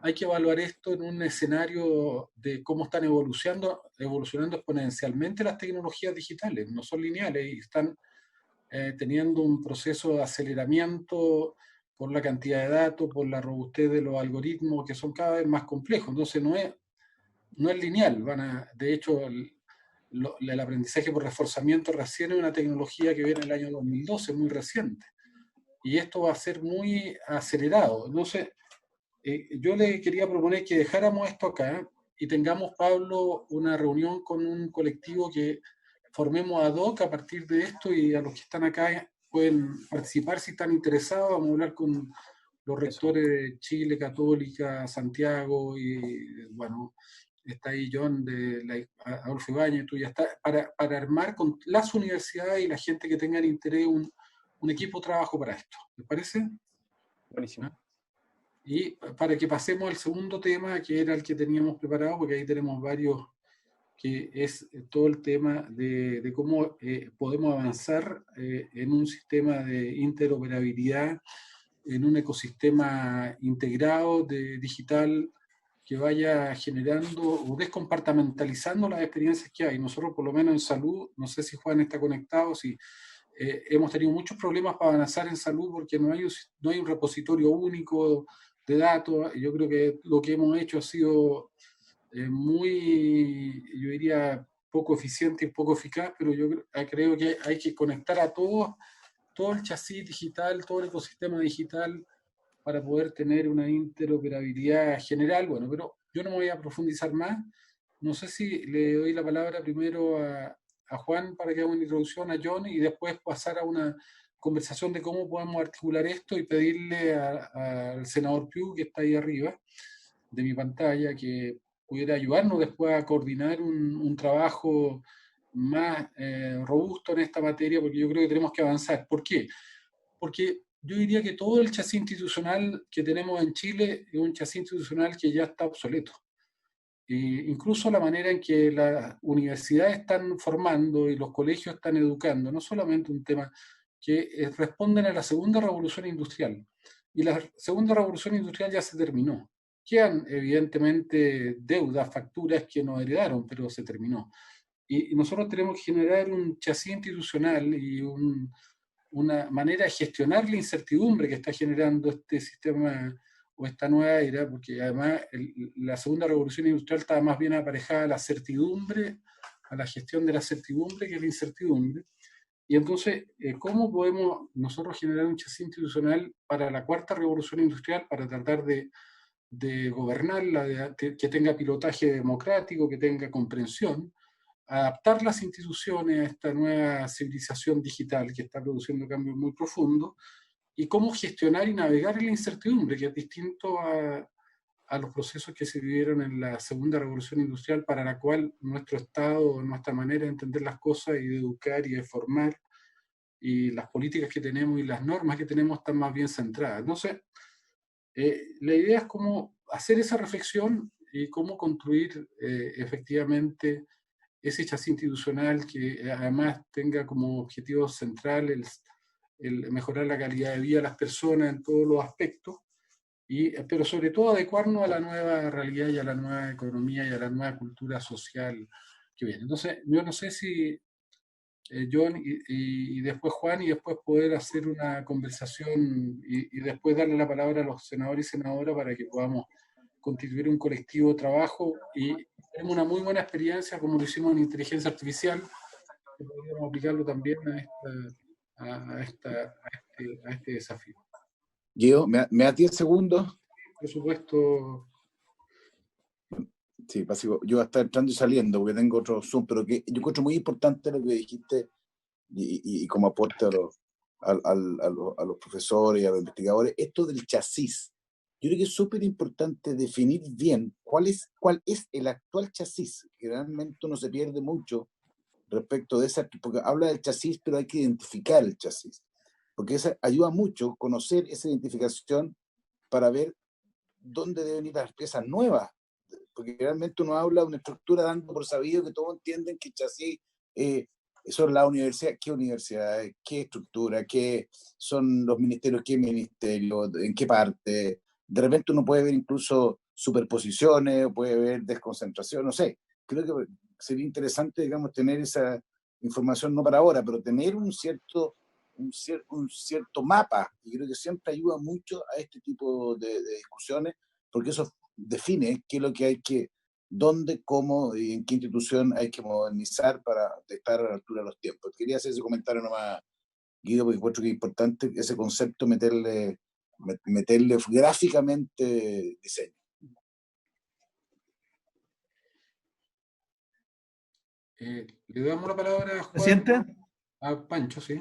hay que evaluar esto en un escenario de cómo están evolucionando exponencialmente las tecnologías digitales, no son lineales y están teniendo un proceso de aceleramiento por la cantidad de datos, por la robustez de los algoritmos que son cada vez más complejos. Entonces no es lineal. De hecho, el aprendizaje por reforzamiento recién es una tecnología que viene en el año 2012, muy reciente. Y esto va a ser muy acelerado. Entonces, yo le quería proponer que dejáramos esto acá y tengamos, Pablo, una reunión con un colectivo que formemos ad hoc a partir de esto, y a los que están acá pueden participar si están interesados. Vamos a hablar con los rectores de Chile, Católica, Santiago, y bueno, está ahí John de Adolfo Ibáñez, tú ya estás, para armar con las universidades y la gente que tenga interés un equipo de trabajo para esto. ¿Les parece? Buenísimo. ¿Ah? Y para que pasemos al segundo tema, que era el que teníamos preparado, porque ahí tenemos varios, que es todo el tema de cómo podemos avanzar en un sistema de interoperabilidad, en un ecosistema integrado digital que vaya generando o descompartamentalizando las experiencias que hay. Nosotros, por lo menos en salud, no sé si Juan está conectado, si hemos tenido muchos problemas para avanzar en salud porque no hay un repositorio único de datos. Yo creo que lo que hemos hecho ha sido muy, yo diría, poco eficiente y poco eficaz, pero yo creo que hay que conectar a todos, todo el chasis digital, todo el ecosistema digital para poder tener una interoperabilidad general. Bueno, pero yo no me voy a profundizar más. No sé si le doy la palabra primero a Juan para que haga una introducción, a John, y después pasar a una conversación de cómo podemos articular esto y pedirle al senador Piu, que está ahí arriba de mi pantalla, que pudiera ayudarnos después a coordinar un trabajo más robusto en esta materia, porque yo creo que tenemos que avanzar. ¿Por qué? Porque yo diría que todo el chasis institucional que tenemos en Chile es un chasis institucional que ya está obsoleto. Incluso la manera en que las universidades están formando y los colegios están educando, no solamente un tema que responden a la segunda revolución industrial. Y la segunda revolución industrial ya se terminó. Quedan evidentemente deudas, facturas que nos heredaron, pero se terminó. Y nosotros tenemos que generar un chasis institucional y una manera de gestionar la incertidumbre que está generando este sistema o esta nueva era, porque además la segunda revolución industrial estaba más bien aparejada a la certidumbre, a la gestión de la certidumbre que a la incertidumbre. Y entonces, ¿cómo podemos nosotros generar un chasis institucional para la cuarta revolución industrial, para tratar de gobernarla, que tenga pilotaje democrático, que tenga comprensión, adaptar las instituciones a esta nueva civilización digital que está produciendo cambios muy profundos, y cómo gestionar y navegar en la incertidumbre, que es distinto a los procesos que se vivieron en la segunda revolución industrial, para la cual nuestro Estado, nuestra manera de entender las cosas y de educar y de formar, y las políticas que tenemos y las normas que tenemos están más bien centradas. Entonces, la idea es cómo hacer esa reflexión y cómo construir efectivamente ese chasis institucional que además tenga como objetivo central el mejorar la calidad de vida de las personas en todos los aspectos, pero sobre todo adecuarnos a la nueva realidad y a la nueva economía y a la nueva cultura social que viene. Entonces, yo no sé si John y después Juan, y después poder hacer una conversación y después darle la palabra a los senadores y senadoras para que podamos constituir un colectivo de trabajo, y tenemos una muy buena experiencia como lo hicimos en inteligencia artificial, que podríamos aplicarlo también a este desafío. Guido, ¿me da 10 segundos? Por supuesto. Sí, pasivo. Yo voy a estar entrando y saliendo porque tengo otro Zoom, pero que yo encuentro muy importante lo que dijiste y como aporte a los profesores y a los investigadores, esto del chasis. Yo creo que es súper importante definir bien cuál es el actual chasis, que realmente uno se pierde mucho respecto de esa, porque habla del chasis, pero hay que identificar el chasis, porque eso ayuda mucho conocer esa identificación para ver dónde deben ir las piezas nuevas, porque realmente uno habla de una estructura dando por sabido que todos entienden que el chasis son la universidad, qué universidades, qué estructura, qué son los ministerios, qué ministerio, en qué parte. De repente uno puede ver incluso superposiciones, puede ver desconcentración, no sé. Creo que sería interesante, digamos, tener esa información, no para ahora, pero tener un cierto mapa, y creo que siempre ayuda mucho a este tipo de discusiones, porque eso define qué es lo que hay que, dónde, cómo y en qué institución hay que modernizar para estar a la altura de los tiempos. Quería hacer ese comentario nomás, Guido, porque encuentro que es importante ese concepto meterle gráficamente diseño. Le damos la palabra a Juan. ¿Presidente? A Pancho, sí.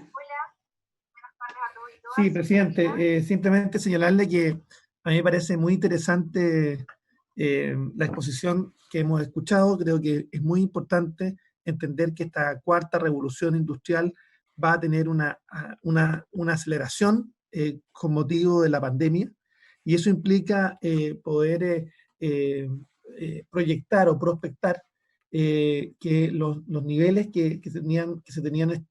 Sí, presidente. Simplemente señalarle que a mí me parece muy interesante la exposición que hemos escuchado. Creo que es muy importante entender que esta cuarta revolución industrial va a tener una aceleración con motivo de la pandemia, y eso implica poder proyectar o prospectar que los niveles que se tenían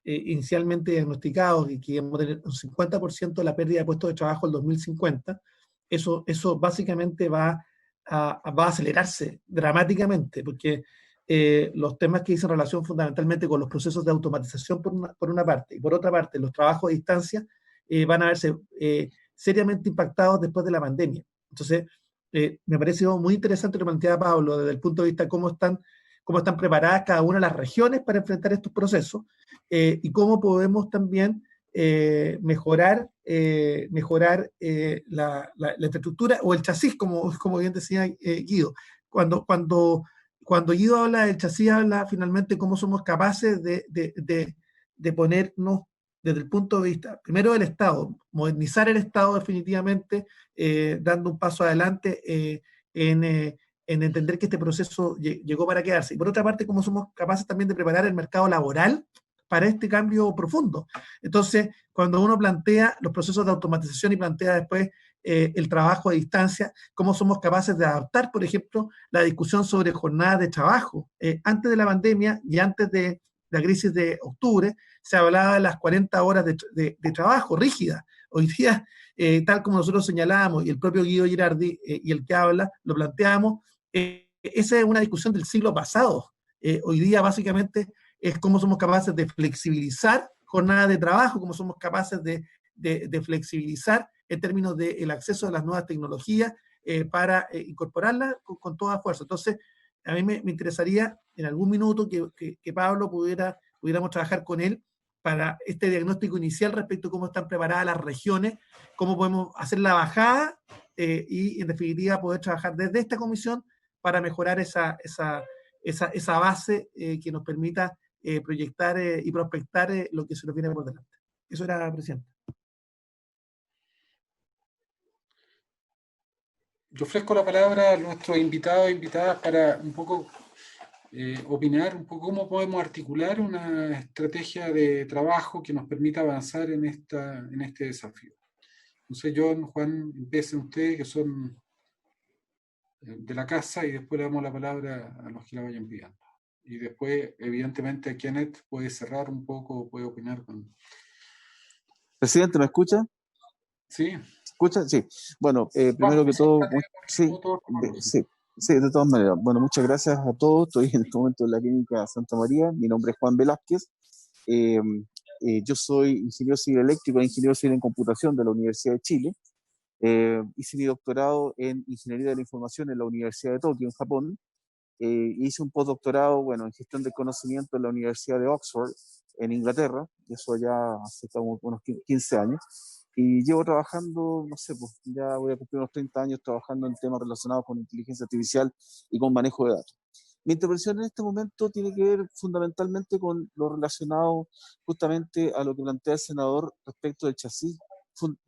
inicialmente diagnosticados, y que íbamos a tener un 50% de la pérdida de puestos de trabajo en 2050, eso básicamente va a acelerarse dramáticamente, porque los temas que dicen relación fundamentalmente con los procesos de automatización por una parte, y por otra parte los trabajos a distancia van a verse seriamente impactados después de la pandemia. Entonces, me pareció muy interesante lo que planteaba Pablo desde el punto de vista de cómo están preparadas cada una de las regiones para enfrentar estos procesos y cómo podemos también mejorar la infraestructura o el chasis, como bien decía Guido. Cuando Guido habla del chasis, habla finalmente cómo somos capaces de ponernos desde el punto de vista, primero del Estado, modernizar el Estado definitivamente, dando un paso adelante en entender que este proceso llegó para quedarse. Y por otra parte, cómo somos capaces también de preparar el mercado laboral para este cambio profundo. Entonces, cuando uno plantea los procesos de automatización y plantea después el trabajo a distancia, cómo somos capaces de adaptar, por ejemplo, la discusión sobre jornadas de trabajo. Antes de la pandemia y antes de la crisis de octubre, se hablaba de las 40 horas de trabajo rígidas. Hoy día, tal como nosotros señalábamos, y el propio Guido Girardi y el que habla, lo planteamos, esa es una discusión del siglo pasado. Hoy día, básicamente, es cómo somos capaces de flexibilizar jornadas de trabajo, cómo somos capaces de flexibilizar en términos del acceso a las nuevas tecnologías para incorporarlas con toda fuerza. Entonces, a mí me interesaría en algún minuto que Pablo pudiéramos trabajar con él para este diagnóstico inicial respecto a cómo están preparadas las regiones, cómo podemos hacer la bajada y, en definitiva, poder trabajar desde esta comisión para mejorar esa base que nos permita proyectar y prospectar lo que se nos viene por delante. Eso era, presidente. Yo ofrezco la palabra a nuestros invitados e invitadas para un poco opinar un poco cómo podemos articular una estrategia de trabajo que nos permita avanzar en este desafío. Entonces, John, Juan, empiecen ustedes que son de la casa y después le damos la palabra a los que la vayan pidiendo. Y después, evidentemente, Kenneth puede cerrar un poco, puede opinar con... Presidente, ¿me escucha? ¿Sí? ¿Escucha? Sí. Bueno, primero que todo, sí, de todas maneras. Bueno, muchas gracias a todos. Estoy en este momento en la clínica Santa María. Mi nombre es Juan Velázquez. Yo soy ingeniero civil eléctrico e ingeniero civil en computación de la Universidad de Chile. Hice mi doctorado en ingeniería de la información en la Universidad de Tokio, en Japón. Hice un postdoctorado, bueno, en gestión del conocimiento en la Universidad de Oxford, en Inglaterra, y eso ya hace como unos 15 años. Y llevo trabajando, no sé, pues ya voy a cumplir unos 30 años trabajando en temas relacionados con inteligencia artificial y con manejo de datos. Mi intervención en este momento tiene que ver fundamentalmente con lo relacionado justamente a lo que plantea el senador respecto del chasis,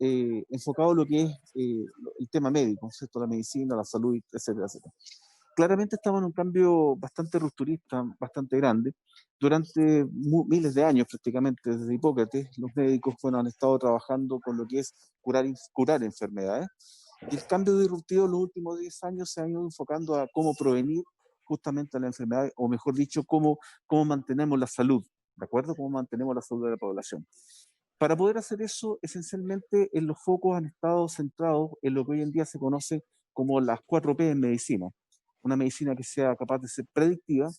enfocado en lo que es el tema médico, ¿cierto? La medicina, la salud, etcétera, etcétera. Claramente estamos en un cambio bastante rupturista, bastante grande. Durante miles de años prácticamente, desde Hipócrates, los médicos han estado trabajando con lo que es curar enfermedades. Y el cambio disruptivo en los últimos 10 años se ha ido enfocando a cómo prevenir justamente la enfermedad, o mejor dicho, cómo mantenemos la salud, ¿de acuerdo? Cómo mantenemos la salud de la población. Para poder hacer eso, esencialmente los focos han estado centrados en lo que hoy en día se conoce como las 4P en medicina. Una medicina que sea capaz de ser predictiva,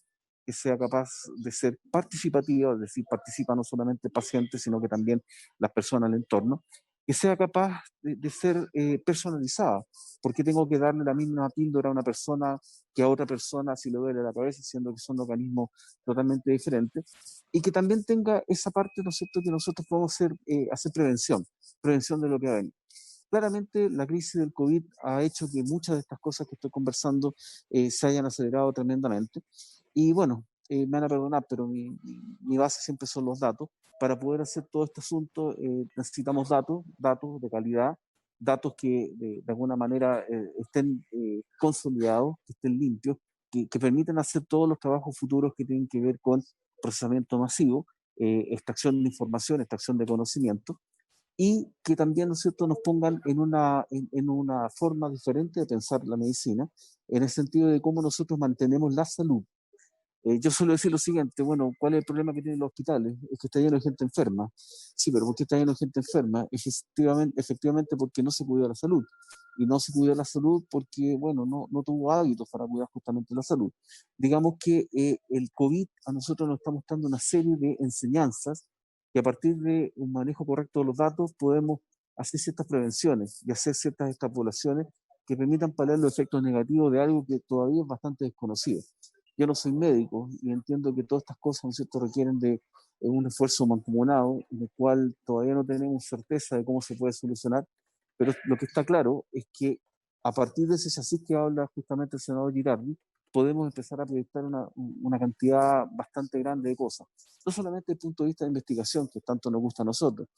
que sea capaz de ser participativa, es decir, participa no solamente el paciente, sino que también las personas del entorno, que sea capaz de ser personalizada, porque tengo que darle la misma píldora a una persona que a otra persona si le duele la cabeza, siendo que son organismos totalmente diferentes, y que también tenga esa parte, ¿no es cierto?, que nosotros podemos hacer prevención de lo que va a venir. Claramente la crisis del COVID ha hecho que muchas de estas cosas que estoy conversando se hayan acelerado tremendamente. Y bueno, me van a perdonar, pero mi base siempre son los datos. Para poder hacer todo este asunto necesitamos datos de calidad, datos que de alguna manera estén consolidados, que estén limpios, que permitan hacer todos los trabajos futuros que tienen que ver con procesamiento masivo, extracción de información, extracción de conocimiento, y que también, ¿no es cierto?, nos pongan en una forma diferente de pensar la medicina, en el sentido de cómo nosotros mantenemos la salud. Yo suelo decir lo siguiente, bueno, ¿cuál es el problema que tienen los hospitales? Es que está lleno de gente enferma. Sí, pero ¿por qué está lleno de gente enferma? Efectivamente porque no se cuida la salud. Y no se cuida la salud porque, bueno, no tuvo hábitos para cuidar justamente la salud. Digamos que el COVID a nosotros nos está mostrando una serie de enseñanzas que a partir de un manejo correcto de los datos podemos hacer ciertas prevenciones y hacer ciertas extrapolaciones que permitan paliar los efectos negativos de algo que todavía es bastante desconocido. Yo no soy médico y entiendo que todas estas cosas, ¿no es cierto?, requieren de un esfuerzo mancomunado, en el cual todavía no tenemos certeza de cómo se puede solucionar, pero lo que está claro es que a partir de ese chasis que habla justamente el senador Girardi, podemos empezar a proyectar una cantidad bastante grande de cosas. No solamente desde el punto de vista de investigación, que tanto nos gusta a nosotros.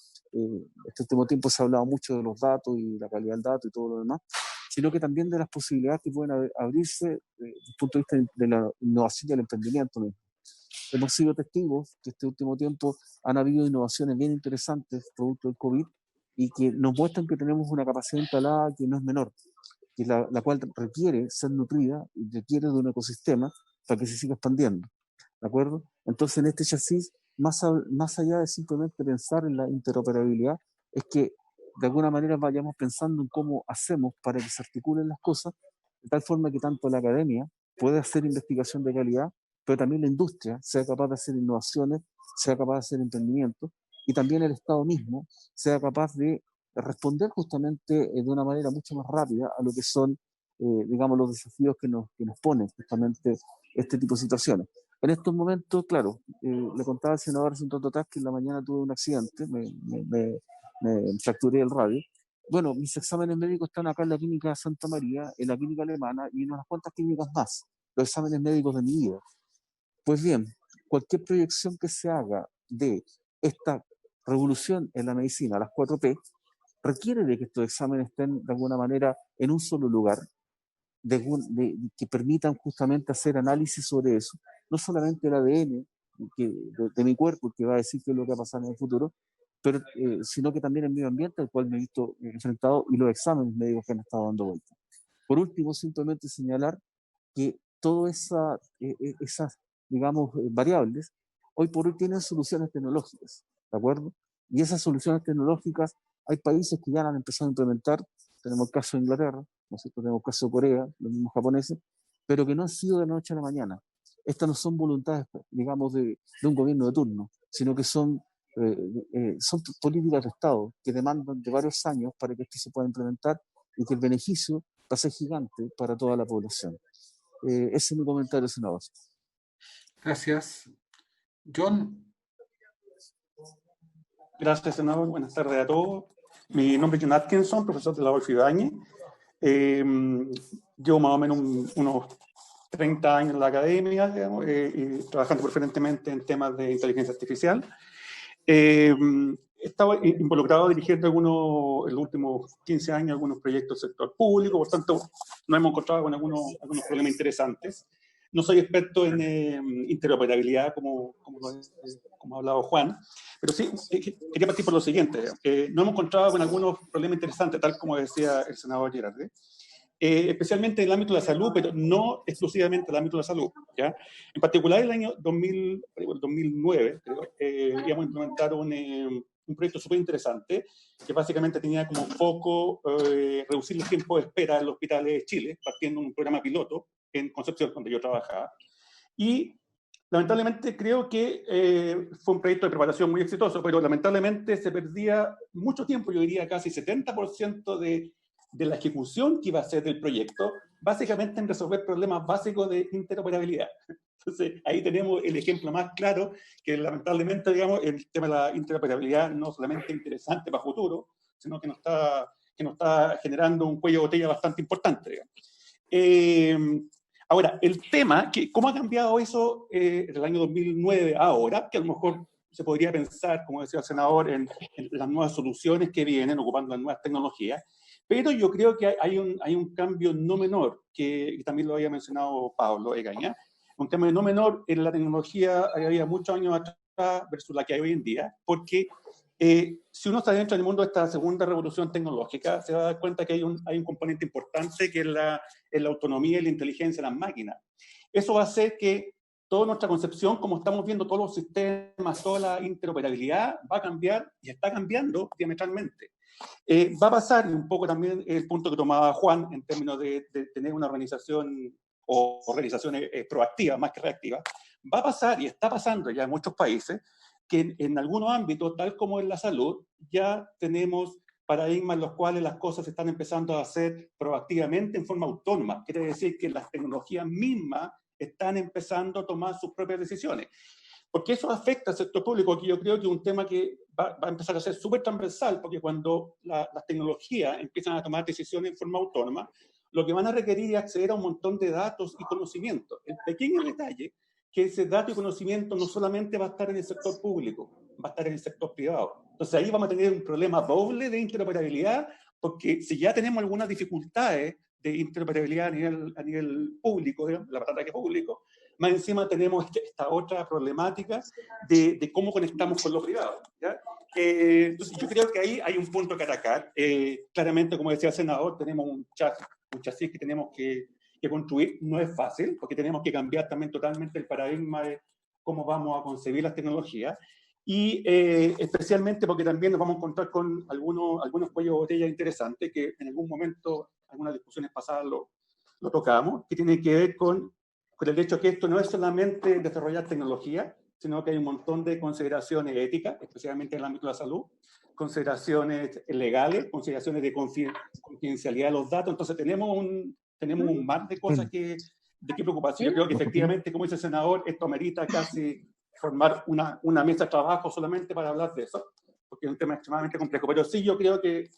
Este último tiempo se ha hablado mucho de los datos y la calidad del dato y todo lo demás, sino que también de las posibilidades que pueden abrirse desde el punto de vista de la innovación y el emprendimiento mismo. Hemos sido testigos que este último tiempo han habido innovaciones bien interesantes producto del COVID y que nos muestran que tenemos una capacidad instalada que no es menor, que la cual requiere ser nutrida y requiere de un ecosistema para que se siga expandiendo, ¿de acuerdo? Entonces, en este chasis, más allá de simplemente pensar en la interoperabilidad, es que de alguna manera vayamos pensando en cómo hacemos para que se articulen las cosas, de tal forma que tanto la academia pueda hacer investigación de calidad, pero también la industria sea capaz de hacer innovaciones, sea capaz de hacer emprendimientos, y también el Estado mismo sea capaz de responder justamente de una manera mucho más rápida a lo que son, digamos, los desafíos que nos ponen justamente este tipo de situaciones. En estos momentos, claro, le contaba al senador hace un rato atrás que en la mañana tuve un accidente, me fracturé el radio. Bueno, mis exámenes médicos están acá en la clínica Santa María, en la clínica alemana y en unas cuantas clínicas más, los exámenes médicos de mi vida. Pues bien, cualquier proyección que se haga de esta revolución en la medicina, las 4P, requiere de que estos exámenes estén de alguna manera en un solo lugar, que permitan justamente hacer análisis sobre eso, no solamente el ADN de mi cuerpo, que va a decir qué es lo que va a pasar en el futuro, pero, sino que también el medio ambiente al cual me he visto enfrentado y los exámenes médicos que han estado dando vuelta. Por último, simplemente señalar que todas esas, digamos, variables, hoy por hoy tienen soluciones tecnológicas, ¿de acuerdo? Y esas soluciones tecnológicas, hay países que ya las han empezado a implementar, tenemos el caso de Inglaterra, ¿no es cierto? Tenemos el caso de Corea, los mismos japoneses, pero que no han sido de la noche a la mañana. Estas no son voluntades, digamos, de un gobierno de turno, sino que son políticas de Estado que demandan de varios años para que esto se pueda implementar y que el beneficio va a ser gigante para toda la población. Ese es mi comentario, senador. Gracias. John. Gracias, senador. Buenas tardes a todos. Mi nombre es John Atkinson, profesor de la Adolfo Ibáñez. Llevo más o menos unos 30 años en la academia, digamos, y trabajando preferentemente en temas de inteligencia artificial. He estado involucrado dirigiendo en los últimos 15 años algunos proyectos del sector público, por tanto nos hemos encontrado con algunos problemas interesantes. No soy experto en interoperabilidad, como ha hablado Juan, pero sí quería partir por lo siguiente. Nos hemos encontrado con algunos problemas interesantes, tal como decía el senador Girardi, especialmente en el ámbito de la salud, pero no exclusivamente en el ámbito de la salud, ¿ya? En particular, el año 2009, íbamos a implementar un proyecto súper interesante que básicamente tenía como foco reducir los tiempos de espera en los hospitales de Chile, partiendo de un programa piloto en Concepción, donde yo trabajaba. Y lamentablemente creo que fue un proyecto de preparación muy exitoso, pero lamentablemente se perdía mucho tiempo, yo diría casi 70% de la ejecución que iba a ser del proyecto, básicamente en resolver problemas básicos de interoperabilidad. Entonces, ahí tenemos el ejemplo más claro que lamentablemente, digamos, el tema de la interoperabilidad no solamente es interesante para futuro, sino que nos está generando un cuello de botella bastante importante, digamos. Ahora, el tema, ¿cómo ha cambiado eso del año 2009 a ahora? Que a lo mejor se podría pensar, como decía el senador, en las nuevas soluciones que vienen ocupando las nuevas tecnologías, pero yo creo que hay un cambio no menor, que también lo había mencionado Pablo Egaña, un cambio no menor en la tecnología había muchos años atrás versus la que hay hoy en día, porque si uno está dentro del mundo de esta segunda revolución tecnológica, se va a dar cuenta que hay un componente importante que es la autonomía y la inteligencia de las máquinas. Eso va a hacer que toda nuestra concepción, como estamos viendo todos los sistemas, toda la interoperabilidad, va a cambiar y está cambiando diametralmente. Va a pasar, y un poco también el punto que tomaba Juan, en términos de tener una organización o organizaciones proactivas más que reactivas, va a pasar, y está pasando ya en muchos países, que en algunos ámbitos, tal como en la salud, ya tenemos paradigmas en los cuales las cosas se están empezando a hacer proactivamente en forma autónoma. Quiere decir que las tecnologías mismas están empezando a tomar sus propias decisiones. Porque eso afecta al sector público, que yo creo que es un tema que va a empezar a ser súper transversal, porque cuando las tecnologías empiezan a tomar decisiones en forma autónoma, lo que van a requerir es acceder a un montón de datos y conocimientos. El pequeño detalle que ese dato y conocimiento no solamente va a estar en el sector público, va a estar en el sector privado. Entonces ahí vamos a tener un problema doble de interoperabilidad, porque si ya tenemos algunas dificultades de interoperabilidad a nivel público, digamos, la palabra que es público, más encima tenemos esta otra problemática de cómo conectamos con lo privado, ¿ya? Entonces yo creo que ahí hay un punto que atacar. Claramente, como decía el senador, tenemos un chasis que tenemos que construir. No es fácil, porque tenemos que cambiar también totalmente el paradigma de cómo vamos a concebir las tecnologías, y especialmente porque también nos vamos a encontrar con algunos cuellos de botella interesantes, que en algún momento, algunas discusiones pasadas lo tocamos, que tienen que ver con el hecho que esto no es solamente desarrollar tecnología, sino que hay un montón de consideraciones éticas, especialmente en el ámbito de la salud, consideraciones legales, consideraciones de confidencialidad de los datos. Entonces tenemos un mar de cosas de qué preocupación. Yo creo que efectivamente, como dice el senador, esto amerita casi formar una mesa de trabajo solamente para hablar de eso, porque es un tema extremadamente complejo. Pero sí, yo creo que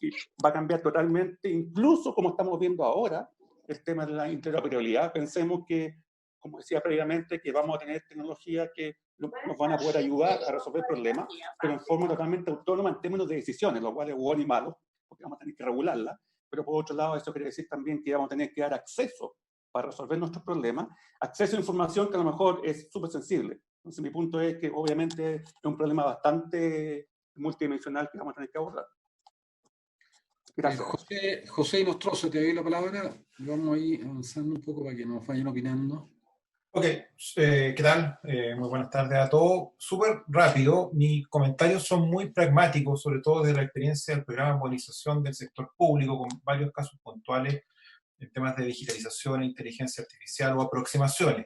va a cambiar totalmente, incluso como estamos viendo ahora, el tema de la interoperabilidad. Pensemos que, como decía previamente, que vamos a tener tecnologías que nos van a poder ayudar a resolver problemas, pero en forma totalmente autónoma en términos de decisiones, lo cual es bueno y malo, porque vamos a tener que regularla. Pero por otro lado, eso quiere decir también que vamos a tener que dar acceso para resolver nuestros problemas, acceso a información que a lo mejor es súper sensible. Entonces mi punto es que obviamente es un problema bastante multidimensional que vamos a tener que abordar. Gracias. José Nostroza, te doy la palabra. Vamos ahí avanzando un poco para que nos vayan opinando. Ok, ¿qué tal? Muy buenas tardes a todos. Súper rápido, mis comentarios son muy pragmáticos, sobre todo desde la experiencia del programa de movilización del sector público, con varios casos puntuales en temas de digitalización, inteligencia artificial o aproximaciones.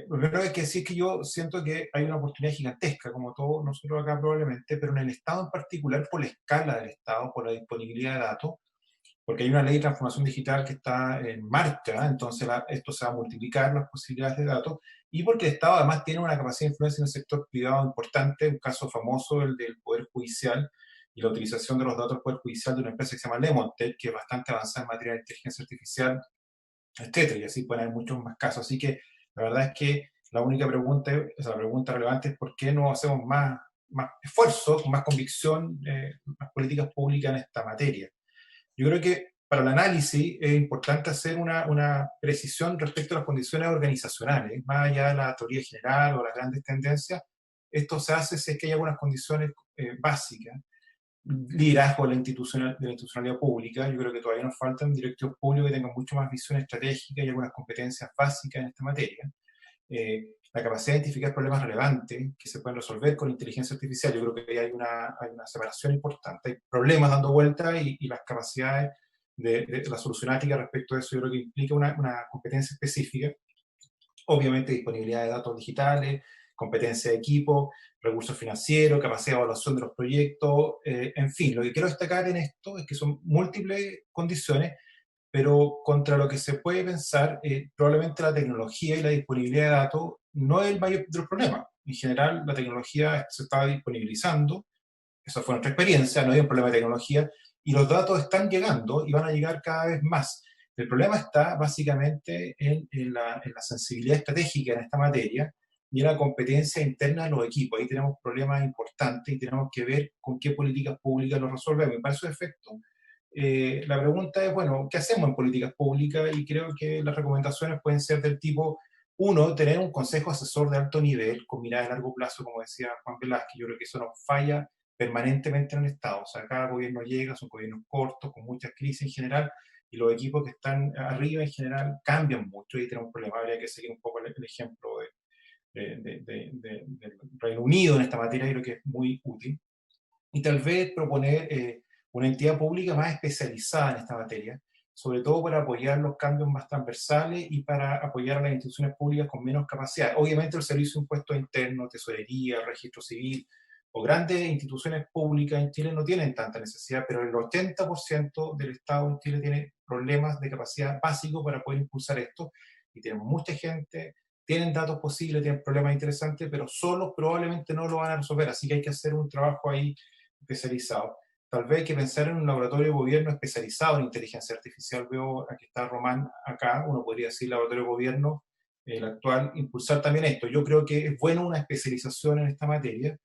Lo primero es que decir que yo siento que hay una oportunidad gigantesca, como todos nosotros acá probablemente, pero en el Estado en particular, por la escala del Estado, por la disponibilidad de datos, porque hay una ley de transformación digital que está en marcha, entonces esto se va a multiplicar las posibilidades de datos, y porque el Estado además tiene una capacidad de influencia en el sector privado importante, un caso famoso, el del Poder Judicial, y la utilización de los datos del Poder Judicial de una empresa que se llama Lemontech, que es bastante avanzada en materia de inteligencia artificial, etcétera, y así pueden haber muchos más casos. Así que la verdad es que la única pregunta, la pregunta relevante es por qué no hacemos más esfuerzos, más convicción, más políticas públicas en esta materia. Yo creo que para el análisis es importante hacer una precisión respecto a las condiciones organizacionales, más allá de la teoría general o las grandes tendencias. Esto se hace si es que hay algunas condiciones básicas. Liderazgo de la institucionalidad pública. Yo creo que todavía nos faltan directivos públicos que tengan mucho más visión estratégica y algunas competencias básicas en esta materia. La capacidad de identificar problemas relevantes que se pueden resolver con inteligencia artificial. Yo creo que hay una separación importante. Hay problemas dando vuelta y las capacidades de la solucionática respecto a eso yo creo que implica una competencia específica. Obviamente disponibilidad de datos digitales, competencia de equipo, recursos financieros, capacidad de evaluación de los proyectos, en fin. Lo que quiero destacar en esto es que son múltiples condiciones, pero contra lo que se puede pensar, probablemente la tecnología y la disponibilidad de datos no es el mayor de los problemas. En general, la tecnología se está disponibilizando, esa fue nuestra experiencia, no hay un problema de tecnología, y los datos están llegando y van a llegar cada vez más. El problema está básicamente en la sensibilidad estratégica en esta materia y en la competencia interna de los equipos. Ahí tenemos problemas importantes y tenemos que ver con qué políticas públicas los resolvemos. Y para esos efectos, la pregunta es, bueno, ¿qué hacemos en políticas públicas? Y creo que las recomendaciones pueden ser del tipo, uno, tener un consejo asesor de alto nivel, con mirada de largo plazo, como decía Juan Velázquez. Yo creo que eso nos falla permanentemente en el Estado. O sea, cada gobierno llega, son gobiernos cortos, con muchas crisis en general, y los equipos que están arriba en general cambian mucho y tenemos problemas. Habría que seguir un poco el ejemplo del Reino Unido en esta materia, creo que es muy útil. Y tal vez proponer una entidad pública más especializada en esta materia, sobre todo para apoyar los cambios más transversales y para apoyar a las instituciones públicas con menos capacidad. Obviamente el Servicio de Impuestos Internos, Tesorería, el Registro Civil, o grandes instituciones públicas en Chile no tienen tanta necesidad, pero el 80% del Estado en Chile tiene problemas de capacidad básico para poder impulsar esto, y tenemos mucha gente, tienen datos posibles, tienen problemas interesantes, pero solos probablemente no lo van a resolver, así que hay que hacer un trabajo ahí especializado. Tal vez hay que pensar en un laboratorio de gobierno especializado en inteligencia artificial. Veo, aquí está Román, acá, uno podría decir laboratorio de gobierno, el actual, impulsar también esto. Yo creo que es bueno una especialización en esta materia.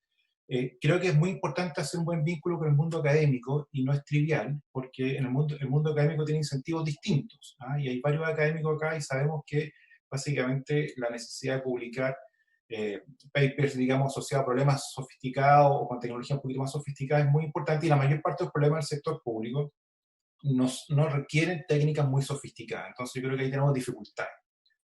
Creo que es muy importante hacer un buen vínculo con el mundo académico, y no es trivial, porque en el mundo académico tiene incentivos distintos, ¿ah? Y hay varios académicos acá y sabemos que básicamente la necesidad de publicar papers, digamos, asociados a problemas sofisticados o con tecnología un poquito más sofisticada es muy importante, y la mayor parte de los problemas del sector público no requieren técnicas muy sofisticadas. Entonces yo creo que ahí tenemos dificultades.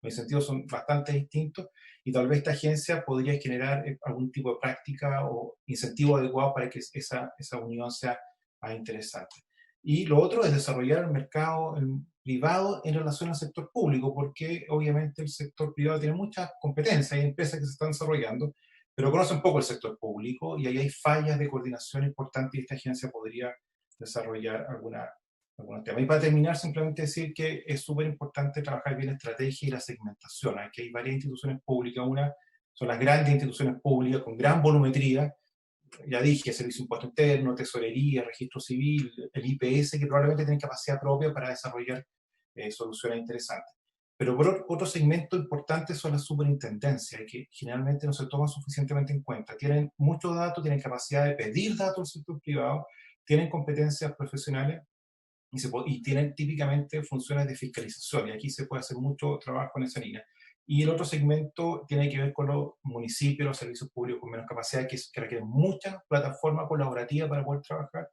Los incentivos son bastante distintos, y tal vez esta agencia podría generar algún tipo de práctica o incentivo adecuado para que esa unión sea más interesante. Y lo otro es desarrollar el mercado privado en relación al sector público, porque obviamente el sector privado tiene muchas competencias, hay empresas que se están desarrollando, pero conocen poco el sector público, y ahí hay fallas de coordinación importantes, y esta agencia podría desarrollar algunos temas. Y para terminar, simplemente decir que es súper importante trabajar bien la estrategia y la segmentación. Aquí hay varias instituciones públicas, una son las grandes instituciones públicas con gran volumetría, ya dije, Servicio de Impuesto Interno, Tesorería, Registro Civil, el IPS, que probablemente tienen capacidad propia para desarrollar soluciones interesantes. Pero por otro segmento importante son las superintendencias, que generalmente no se toman suficientemente en cuenta. Tienen muchos datos, tienen capacidad de pedir datos al sector privado, tienen competencias profesionales, y tienen típicamente funciones de fiscalización, y aquí se puede hacer mucho trabajo en esa línea. Y el otro segmento tiene que ver con los municipios, los servicios públicos con menos capacidad, que requieren mucha plataforma colaborativa para poder trabajar.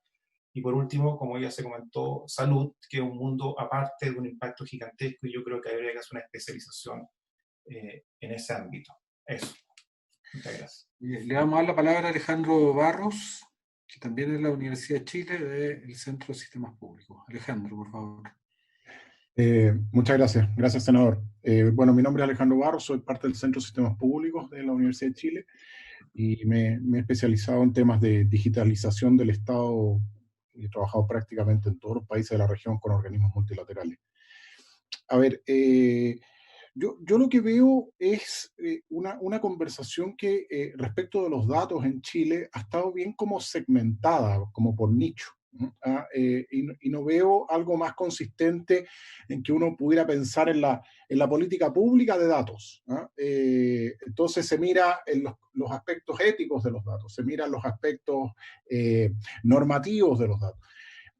Y por último, como ya se comentó, salud, que es un mundo aparte de un impacto gigantesco, y yo creo que habría que hacer una especialización en ese ámbito. Eso. Muchas gracias. Le vamos a dar la palabra a Alejandro Barros, que también es de la Universidad de Chile, del Centro de Sistemas Públicos. Alejandro, por favor. Muchas gracias. Gracias, senador. Bueno, mi nombre es Alejandro Barros, soy parte del Centro de Sistemas Públicos de la Universidad de Chile, y me he especializado en temas de digitalización del Estado, y he trabajado prácticamente en todos los países de la región con organismos multilaterales. A ver, yo lo que veo es una conversación que respecto de los datos en Chile ha estado bien como segmentada, como por nicho. Y no veo algo más consistente en que uno pudiera pensar en la política pública de datos. Entonces se mira en los aspectos éticos de los datos, se miran los aspectos normativos de los datos,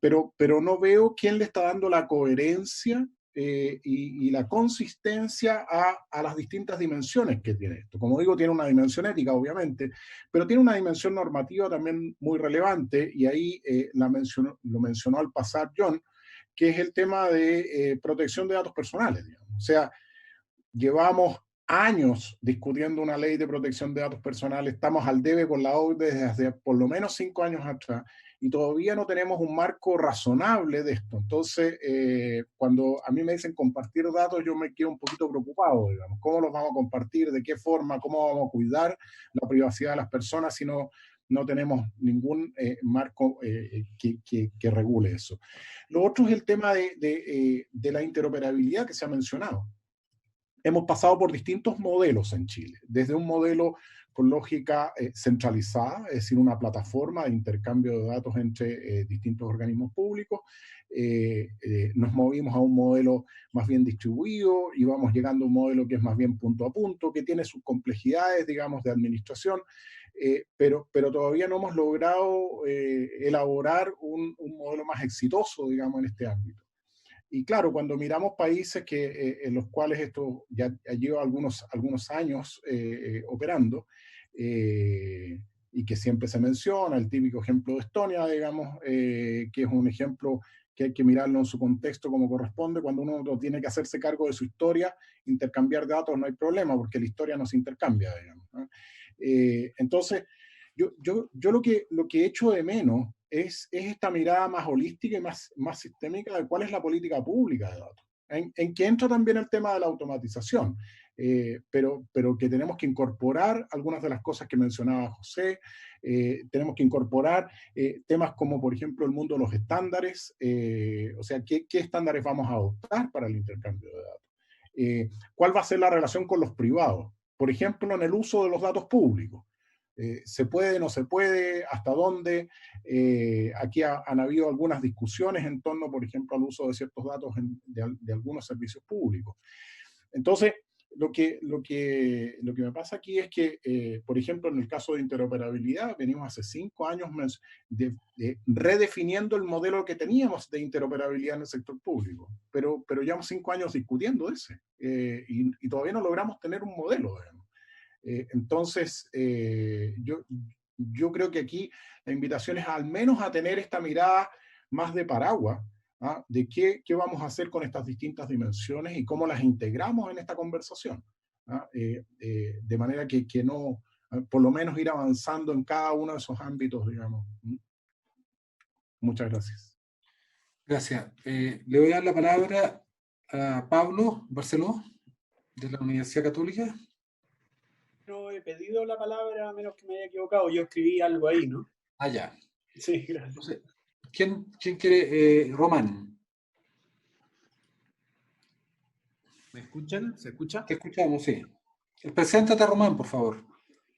pero no veo quién le está dando la coherencia y la consistencia a las distintas dimensiones que tiene esto. Como digo, tiene una dimensión ética, obviamente, pero tiene una dimensión normativa también muy relevante, y ahí lo mencionó al pasar John, que es el tema de protección de datos personales, digamos. O sea, llevamos años discutiendo una ley de protección de datos personales, estamos al debe con la OCDE desde hace por lo menos 5 años atrás, y todavía no tenemos un marco razonable de esto. Entonces, cuando a mí me dicen compartir datos, yo me quedo un poquito preocupado, digamos. ¿Cómo los vamos a compartir? ¿De qué forma? ¿Cómo vamos a cuidar la privacidad de las personas si no tenemos ningún marco que regule eso? Lo otro es el tema de la interoperabilidad que se ha mencionado. Hemos pasado por distintos modelos en Chile, desde un modelo con lógica centralizada, es decir, una plataforma de intercambio de datos entre distintos organismos públicos. Nos movimos a un modelo más bien distribuido, y vamos llegando a un modelo que es más bien punto a punto, que tiene sus complejidades, digamos, de administración, pero todavía no hemos logrado elaborar un modelo más exitoso, digamos, en este ámbito. Y claro, cuando miramos países en los cuales esto ya lleva algunos años operando, y que siempre se menciona, el típico ejemplo de Estonia, digamos, que es un ejemplo que hay que mirarlo en su contexto como corresponde. Cuando uno tiene que hacerse cargo de su historia, intercambiar datos no hay problema, porque la historia no se intercambia, digamos, ¿no? Entonces, yo lo que echo de menos es esta mirada más holística y más sistémica de cuál es la política pública de datos, en que entra también el tema de la automatización. pero que tenemos que incorporar algunas de las cosas que mencionaba José. Tenemos que incorporar temas como, por ejemplo, el mundo de los estándares, o sea, ¿qué estándares vamos a adoptar para el intercambio de datos? ¿Cuál va a ser la relación con los privados? Por ejemplo, en el uso de los datos públicos. ¿Se puede, no se puede? ¿Hasta dónde? Aquí han habido algunas discusiones en torno, por ejemplo, al uso de ciertos datos de algunos servicios públicos. Entonces, lo que me pasa aquí es que, por ejemplo, en el caso de interoperabilidad, venimos hace 5 años redefiniendo el modelo que teníamos de interoperabilidad en el sector público, pero llevamos 5 años discutiendo ese, y todavía no logramos tener un modelo, digamos. Entonces, yo creo que aquí la invitación es al menos a tener esta mirada más de paraguas, ¿ah? De qué vamos a hacer con estas distintas dimensiones y cómo las integramos en esta conversación, ¿ah? De manera que no, por lo menos ir avanzando en cada uno de esos ámbitos, digamos. Muchas gracias. Gracias. Le voy a dar la palabra a Pablo Barceló, de la Universidad Católica. No he pedido la palabra a menos que me haya equivocado. Yo escribí algo ahí, ¿no? Ah, ya. Sí, gracias. Entonces, ¿quién quiere? Román. ¿Me escuchan? ¿Se escucha? Te escuchamos, sí. Preséntate, Román, por favor.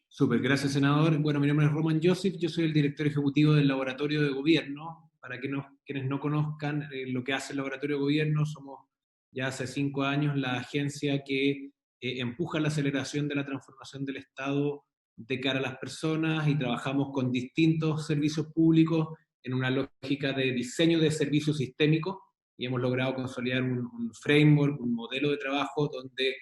Súper, gracias, senador. Bueno, mi nombre es Román Joseph, yo soy el director ejecutivo del Laboratorio de Gobierno. Para quienes no conozcan lo que hace el Laboratorio de Gobierno, somos ya hace 5 años la agencia que empuja la aceleración de la transformación del Estado de cara a las personas, y trabajamos con distintos servicios públicos en una lógica de diseño de servicios sistémicos, y hemos logrado consolidar un framework, un modelo de trabajo donde,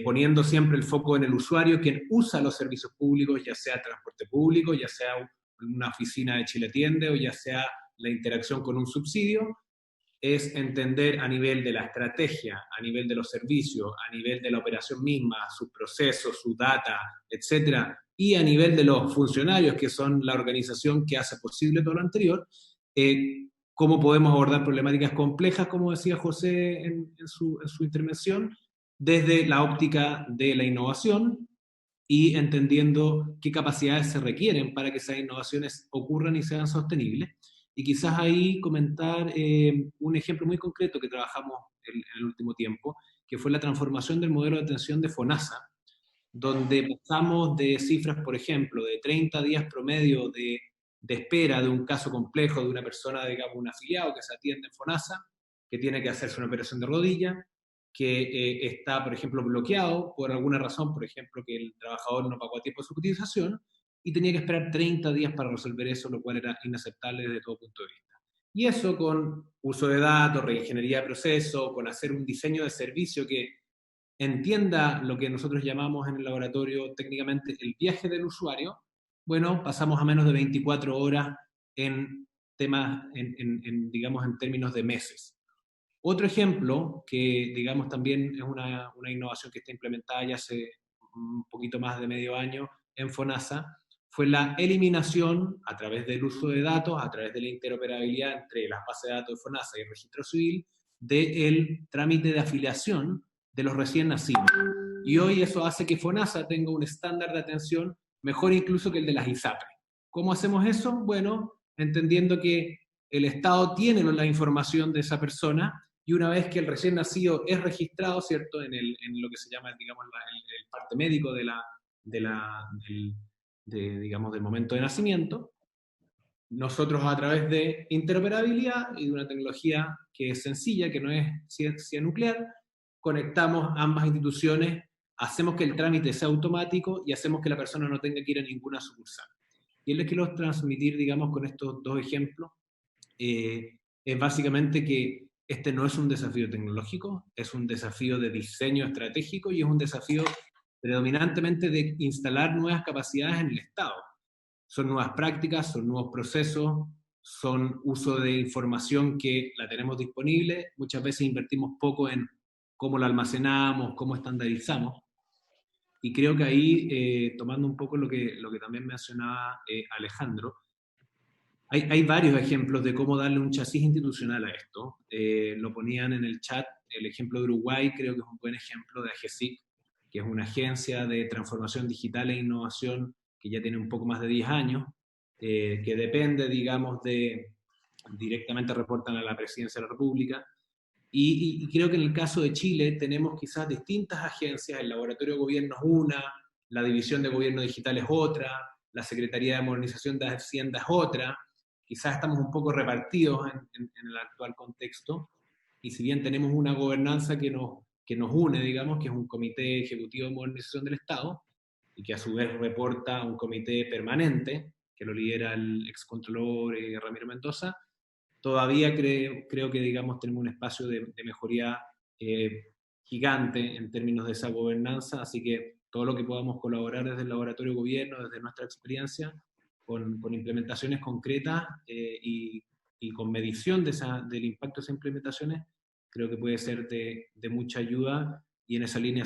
poniendo siempre el foco en el usuario, quien usa los servicios públicos, ya sea transporte público, ya sea una oficina de Chile Atiende, o ya sea la interacción con un subsidio, es entender a nivel de la estrategia, a nivel de los servicios, a nivel de la operación misma, sus procesos, su data, etcétera, y a nivel de los funcionarios, que son la organización que hace posible todo lo anterior, cómo podemos abordar problemáticas complejas, como decía José en su intervención, desde la óptica de la innovación, y entendiendo qué capacidades se requieren para que esas innovaciones ocurran y sean sostenibles. Y quizás ahí comentar un ejemplo muy concreto que trabajamos en el último tiempo, que fue la transformación del modelo de atención de FONASA, donde pasamos de cifras, por ejemplo, de 30 días promedio de espera de un caso complejo de una persona, digamos, un afiliado que se atiende en FONASA, que tiene que hacerse una operación de rodilla, que está, por ejemplo, bloqueado por alguna razón, por ejemplo, que el trabajador no pagó a tiempo su cotización, y tenía que esperar 30 días para resolver eso, lo cual era inaceptable desde todo punto de vista. Y eso con uso de datos, reingeniería de proceso, con hacer un diseño de servicio que entienda lo que nosotros llamamos en el laboratorio técnicamente el viaje del usuario. Bueno, pasamos a menos de 24 horas en temas, digamos, en términos de meses. Otro ejemplo, que digamos también es una innovación que está implementada ya hace un poquito más de medio año en FONASA, fue la eliminación, a través del uso de datos, a través de la interoperabilidad entre las bases de datos de FONASA y el registro civil, del trámite de afiliación de los recién nacidos. Y hoy eso hace que FONASA tenga un estándar de atención mejor incluso que el de las ISAPRE. ¿Cómo hacemos eso? Bueno, entendiendo que el Estado tiene la información de esa persona, y una vez que el recién nacido es registrado, ¿cierto?, en lo que se llama, digamos, el parte médico digamos, del momento de nacimiento, nosotros a través de interoperabilidad y de una tecnología que es sencilla, que no es ciencia nuclear, conectamos ambas instituciones, hacemos que el trámite sea automático y hacemos que la persona no tenga que ir a ninguna sucursal. Y les quiero transmitir, digamos, con estos 2 ejemplos, es básicamente que este no es un desafío tecnológico, es un desafío de diseño estratégico, y es un desafío predominantemente de instalar nuevas capacidades en el Estado. Son nuevas prácticas, son nuevos procesos, son uso de información que la tenemos disponible. Muchas veces invertimos poco en cómo la almacenamos, cómo estandarizamos. Y creo que ahí, tomando un poco lo que también mencionaba Alejandro, hay varios ejemplos de cómo darle un chasis institucional a esto. Lo ponían en el chat, el ejemplo de Uruguay creo que es un buen ejemplo de AGESIC, que es una agencia de transformación digital e innovación que ya tiene un poco más de 10 años, que depende, digamos, directamente reportan a la Presidencia de la República. Y creo que en el caso de Chile tenemos quizás distintas agencias, el Laboratorio de Gobierno es una, la División de Gobierno Digital es otra, la Secretaría de Modernización de Hacienda es otra, quizás estamos un poco repartidos en el actual contexto, y si bien tenemos una gobernanza que nos une, digamos, que es un Comité Ejecutivo de Modernización del Estado, y que a su vez reporta a un comité permanente, que lo lidera el excontrolor Ramiro Mendoza, todavía creo que, digamos, tenemos un espacio de mejoría gigante en términos de esa gobernanza, así que todo lo que podamos colaborar desde el Laboratorio de Gobierno, desde nuestra experiencia, con implementaciones concretas y con medición del impacto de esas implementaciones, creo que puede ser de mucha ayuda. Y en esa línea,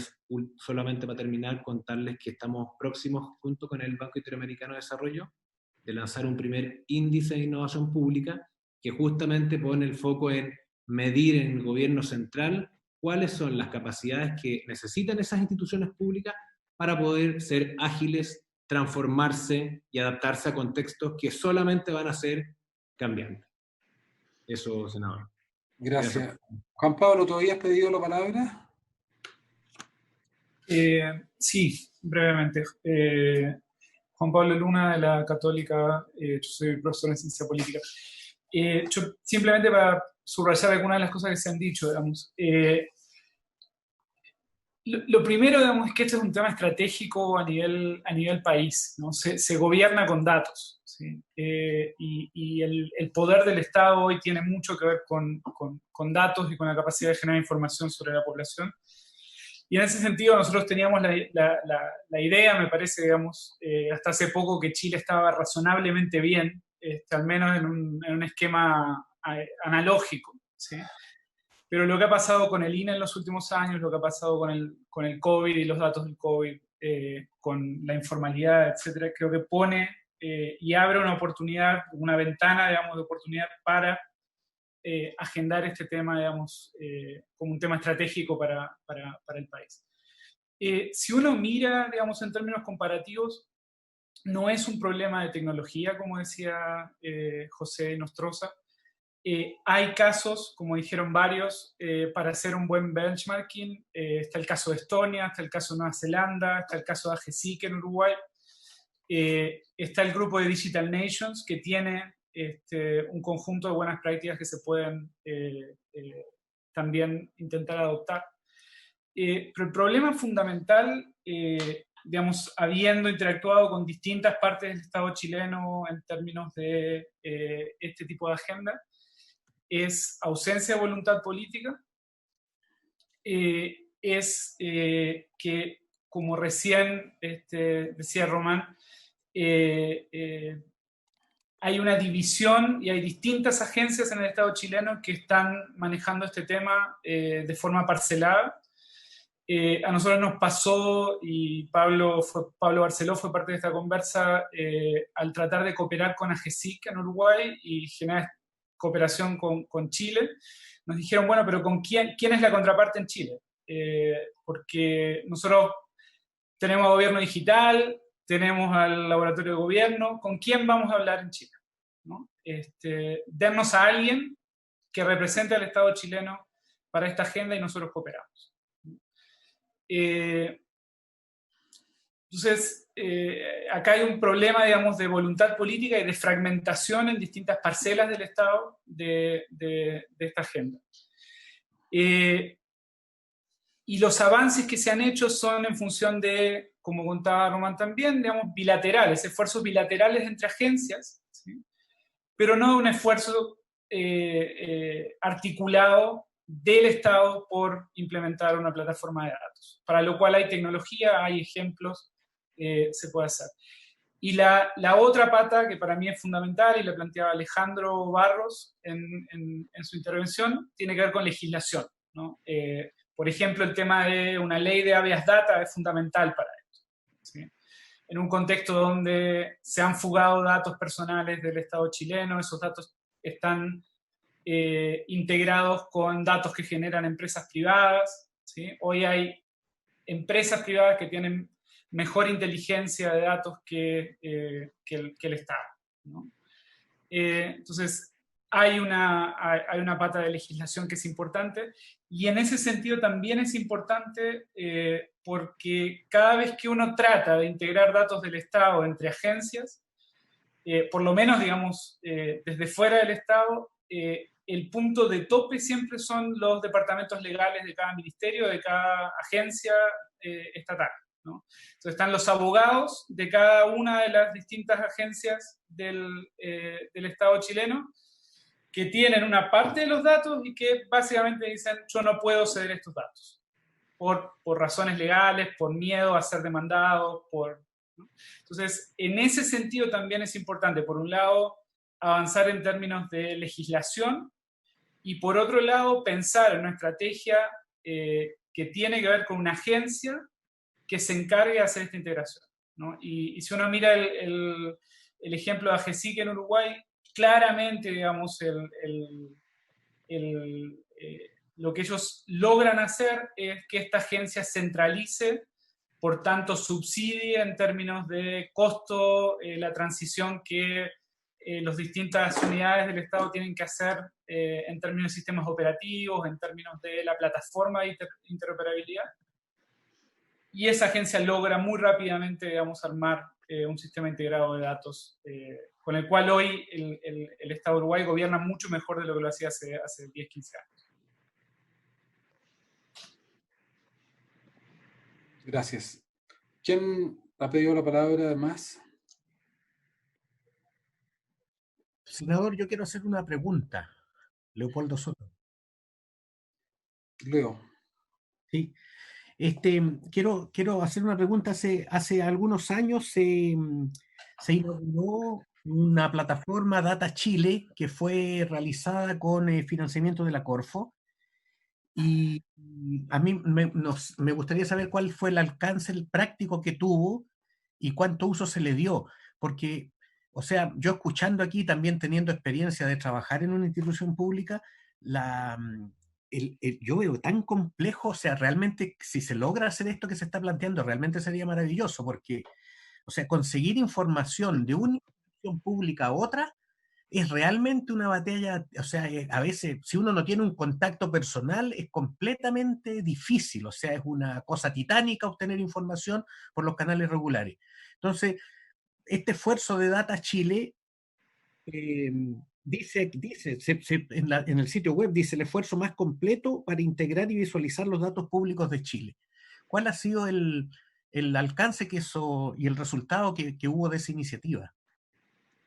solamente para terminar, contarles que estamos próximos, junto con el Banco Interamericano de Desarrollo, de lanzar un primer índice de innovación pública que justamente pone el foco en medir en el gobierno central cuáles son las capacidades que necesitan esas instituciones públicas para poder ser ágiles, transformarse y adaptarse a contextos que solamente van a ser cambiantes. Eso, senador. Gracias. Juan Pablo, ¿tú habías pedido la palabra? Sí, brevemente. Juan Pablo Luna, de la Católica, yo soy profesor en Ciencia Política. Yo, simplemente para subrayar algunas de las cosas que se han dicho, digamos. Lo primero, digamos, es que este es un tema estratégico a nivel país, ¿no? Se gobierna con datos, ¿sí? Y el poder del Estado hoy tiene mucho que ver con datos y con la capacidad de generar información sobre la población. Y en ese sentido nosotros teníamos la idea, me parece, digamos, hasta hace poco, que Chile estaba razonablemente bien, al menos en un esquema analógico, ¿sí? Pero lo que ha pasado con el INE en los últimos años, lo que ha pasado con el COVID y los datos del COVID, con la informalidad, etcétera, creo que pone y abre una oportunidad, una ventana, digamos, de oportunidad para agendar este tema, digamos, como un tema estratégico para el país. Si uno mira, digamos, en términos comparativos, no es un problema de tecnología, como decía José Nostroza. Hay casos, como dijeron varios, para hacer un buen benchmarking. Está el caso de Estonia, está el caso de Nueva Zelanda, está el caso de AGESIC en Uruguay. Está el grupo de Digital Nations, que tiene un conjunto de buenas prácticas que se pueden también intentar adoptar. Pero el problema fundamental, digamos, habiendo interactuado con distintas partes del Estado chileno en términos de este tipo de agenda, es ausencia de voluntad política, es que, como recién decía Román, hay una división y hay distintas agencias en el Estado chileno que están manejando este tema de forma parcelada. A nosotros nos pasó, y Pablo Barceló fue parte de esta conversa, al tratar de cooperar con AGESIC en Uruguay y generar cooperación con Chile, nos dijeron, bueno, pero ¿con quién es la contraparte en Chile? Porque nosotros tenemos gobierno digital, tenemos al laboratorio de gobierno, ¿con quién vamos a hablar en Chile? ¿No? Dennos a alguien que represente al Estado chileno para esta agenda y nosotros cooperamos. Entonces, acá hay un problema, digamos, de voluntad política y de fragmentación en distintas parcelas del Estado de esta agenda. Y los avances que se han hecho son en función de, como contaba Román también, digamos, bilaterales, esfuerzos bilaterales entre agencias, ¿sí? Pero no un esfuerzo articulado del Estado por implementar una plataforma de datos, para lo cual hay tecnología, hay ejemplos, se puede hacer. Y la otra pata, que para mí es fundamental, y la planteaba Alejandro Barros en su intervención, tiene que ver con legislación, ¿no? Por ejemplo, el tema de una ley de habeas data es fundamental para esto, ¿sí? En un contexto donde se han fugado datos personales del Estado chileno, esos datos están integrados con datos que generan empresas privadas, ¿sí? Hoy hay empresas privadas que tienen mejor inteligencia de datos que el Estado, ¿no? Entonces, hay una pata de legislación que es importante, y en ese sentido también es importante porque cada vez que uno trata de integrar datos del Estado entre agencias, por lo menos, digamos, desde fuera del Estado, el punto de tope siempre son los departamentos legales de cada ministerio, de cada agencia estatal, ¿no? Entonces están los abogados de cada una de las distintas agencias del Estado chileno, que tienen una parte de los datos y que básicamente dicen: yo no puedo ceder estos datos, por razones legales, por miedo a ser demandado, ¿no? Entonces, en ese sentido también es importante, por un lado, avanzar en términos de legislación, y por otro lado, pensar en una estrategia que tiene que ver con una agencia que se encargue de hacer esta integración, ¿no? Y si uno mira el ejemplo de AGESIC en Uruguay, claramente, digamos, lo que ellos logran hacer es que esta agencia centralice, por tanto subsidie en términos de costo la transición que las distintas unidades del Estado tienen que hacer en términos de sistemas operativos, en términos de la plataforma de interoperabilidad. Y esa agencia logra muy rápidamente, digamos, armar un sistema integrado de datos con el cual hoy el Estado de Uruguay gobierna mucho mejor de lo que lo hacía hace 10, 15 años. Gracias. ¿Quién ha pedido la palabra además? Senador, yo quiero hacer una pregunta. Leopoldo Soto. Leo. Sí. Quiero hacer una pregunta. Hace algunos años se inauguró una plataforma Data Chile que fue realizada con financiamiento de la Corfo, y a mí me gustaría saber cuál fue el alcance práctico que tuvo y cuánto uso se le dio, porque, o sea, yo escuchando aquí, también teniendo experiencia de trabajar en una institución pública, yo veo tan complejo. O sea, realmente, si se logra hacer esto que se está planteando, realmente sería maravilloso, porque, o sea, conseguir información de una institución pública a otra es realmente una batalla. O sea, a veces, si uno no tiene un contacto personal, es completamente difícil. O sea, es una cosa titánica obtener información por los canales regulares. Entonces, este esfuerzo de Data Chile dice en el sitio web, dice: el esfuerzo más completo para integrar y visualizar los datos públicos de Chile. ¿Cuál ha sido el alcance que eso y el resultado que hubo de esa iniciativa?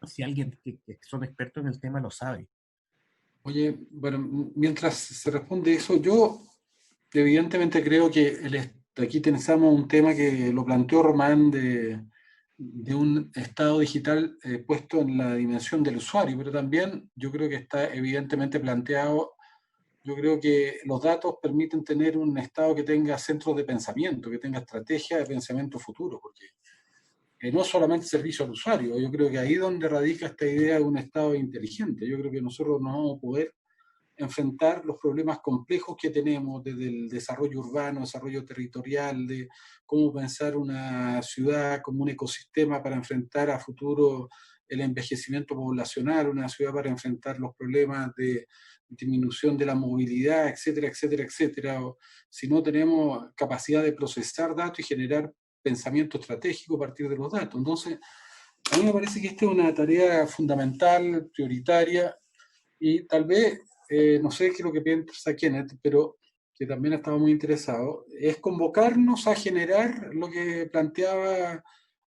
Si alguien que son expertos en el tema lo sabe. Oye, bueno, mientras se responde eso, yo evidentemente creo que aquí tenemos un tema que lo planteó Román de un Estado digital puesto en la dimensión del usuario, pero también yo creo que está evidentemente planteado. Yo creo que los datos permiten tener un Estado que tenga centros de pensamiento, que tenga estrategia de pensamiento futuro, porque no solamente servicio al usuario. Yo creo que ahí es donde radica esta idea de un Estado inteligente. Yo creo que nosotros no vamos a poder enfrentar los problemas complejos que tenemos desde el desarrollo urbano, desarrollo territorial, de cómo pensar una ciudad como un ecosistema para enfrentar a futuro el envejecimiento poblacional, una ciudad para enfrentar los problemas de disminución de la movilidad, etcétera, etcétera, etcétera. O si no tenemos capacidad de procesar datos y generar pensamiento estratégico a partir de los datos. Entonces, a mí me parece que esta es una tarea fundamental, prioritaria, y tal vez, no sé qué es lo que piensa Kenneth, pero que también estaba muy interesado, es convocarnos a generar lo que planteaba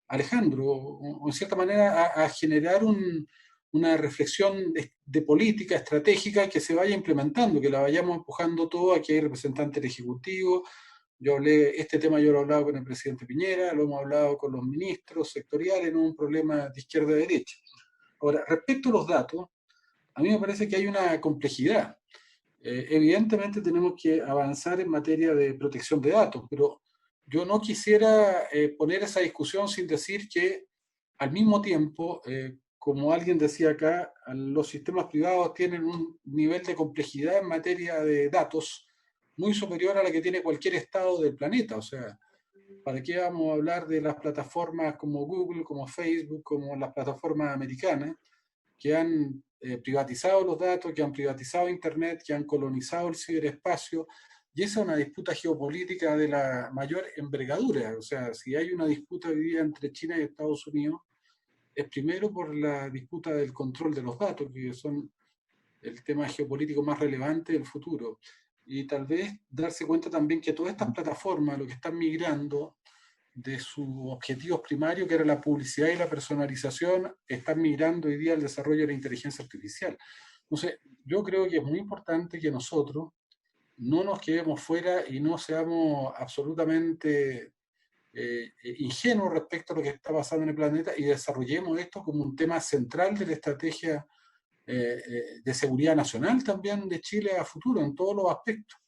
Alejandro, o en cierta manera a generar una reflexión de política estratégica que se vaya implementando, que la vayamos empujando todo. Aquí hay representantes del Ejecutivo. Este tema yo lo he hablado con el presidente Piñera, lo hemos hablado con los ministros sectoriales, no es un problema de izquierda a derecha. Ahora, respecto a los datos, a mí me parece que hay una complejidad. Evidentemente tenemos que avanzar en materia de protección de datos, pero yo no quisiera poner esa discusión sin decir que al mismo tiempo, como alguien decía acá, los sistemas privados tienen un nivel de complejidad en materia de datos muy superior a la que tiene cualquier estado del planeta. O sea, ¿Para qué vamos a hablar de las plataformas como Google, como Facebook, como las plataformas americanas, que han privatizado los datos, que han privatizado Internet, que han colonizado el ciberespacio? Y esa es una disputa geopolítica de la mayor envergadura. O sea, si hay una disputa hoy día entre China y Estados Unidos, es primero por la disputa del control de los datos, que son el tema geopolítico más relevante del futuro. Y tal vez darse cuenta también que todas estas plataformas lo que están migrando de sus objetivos primarios, que era la publicidad y la personalización, están migrando hoy día al desarrollo de la inteligencia artificial. Entonces, yo creo que es muy importante que nosotros no nos quedemos fuera y no seamos absolutamente ingenuos respecto a lo que está pasando en el planeta y desarrollemos esto como un tema central de la estrategia de seguridad nacional también de Chile a futuro, en todos los aspectos.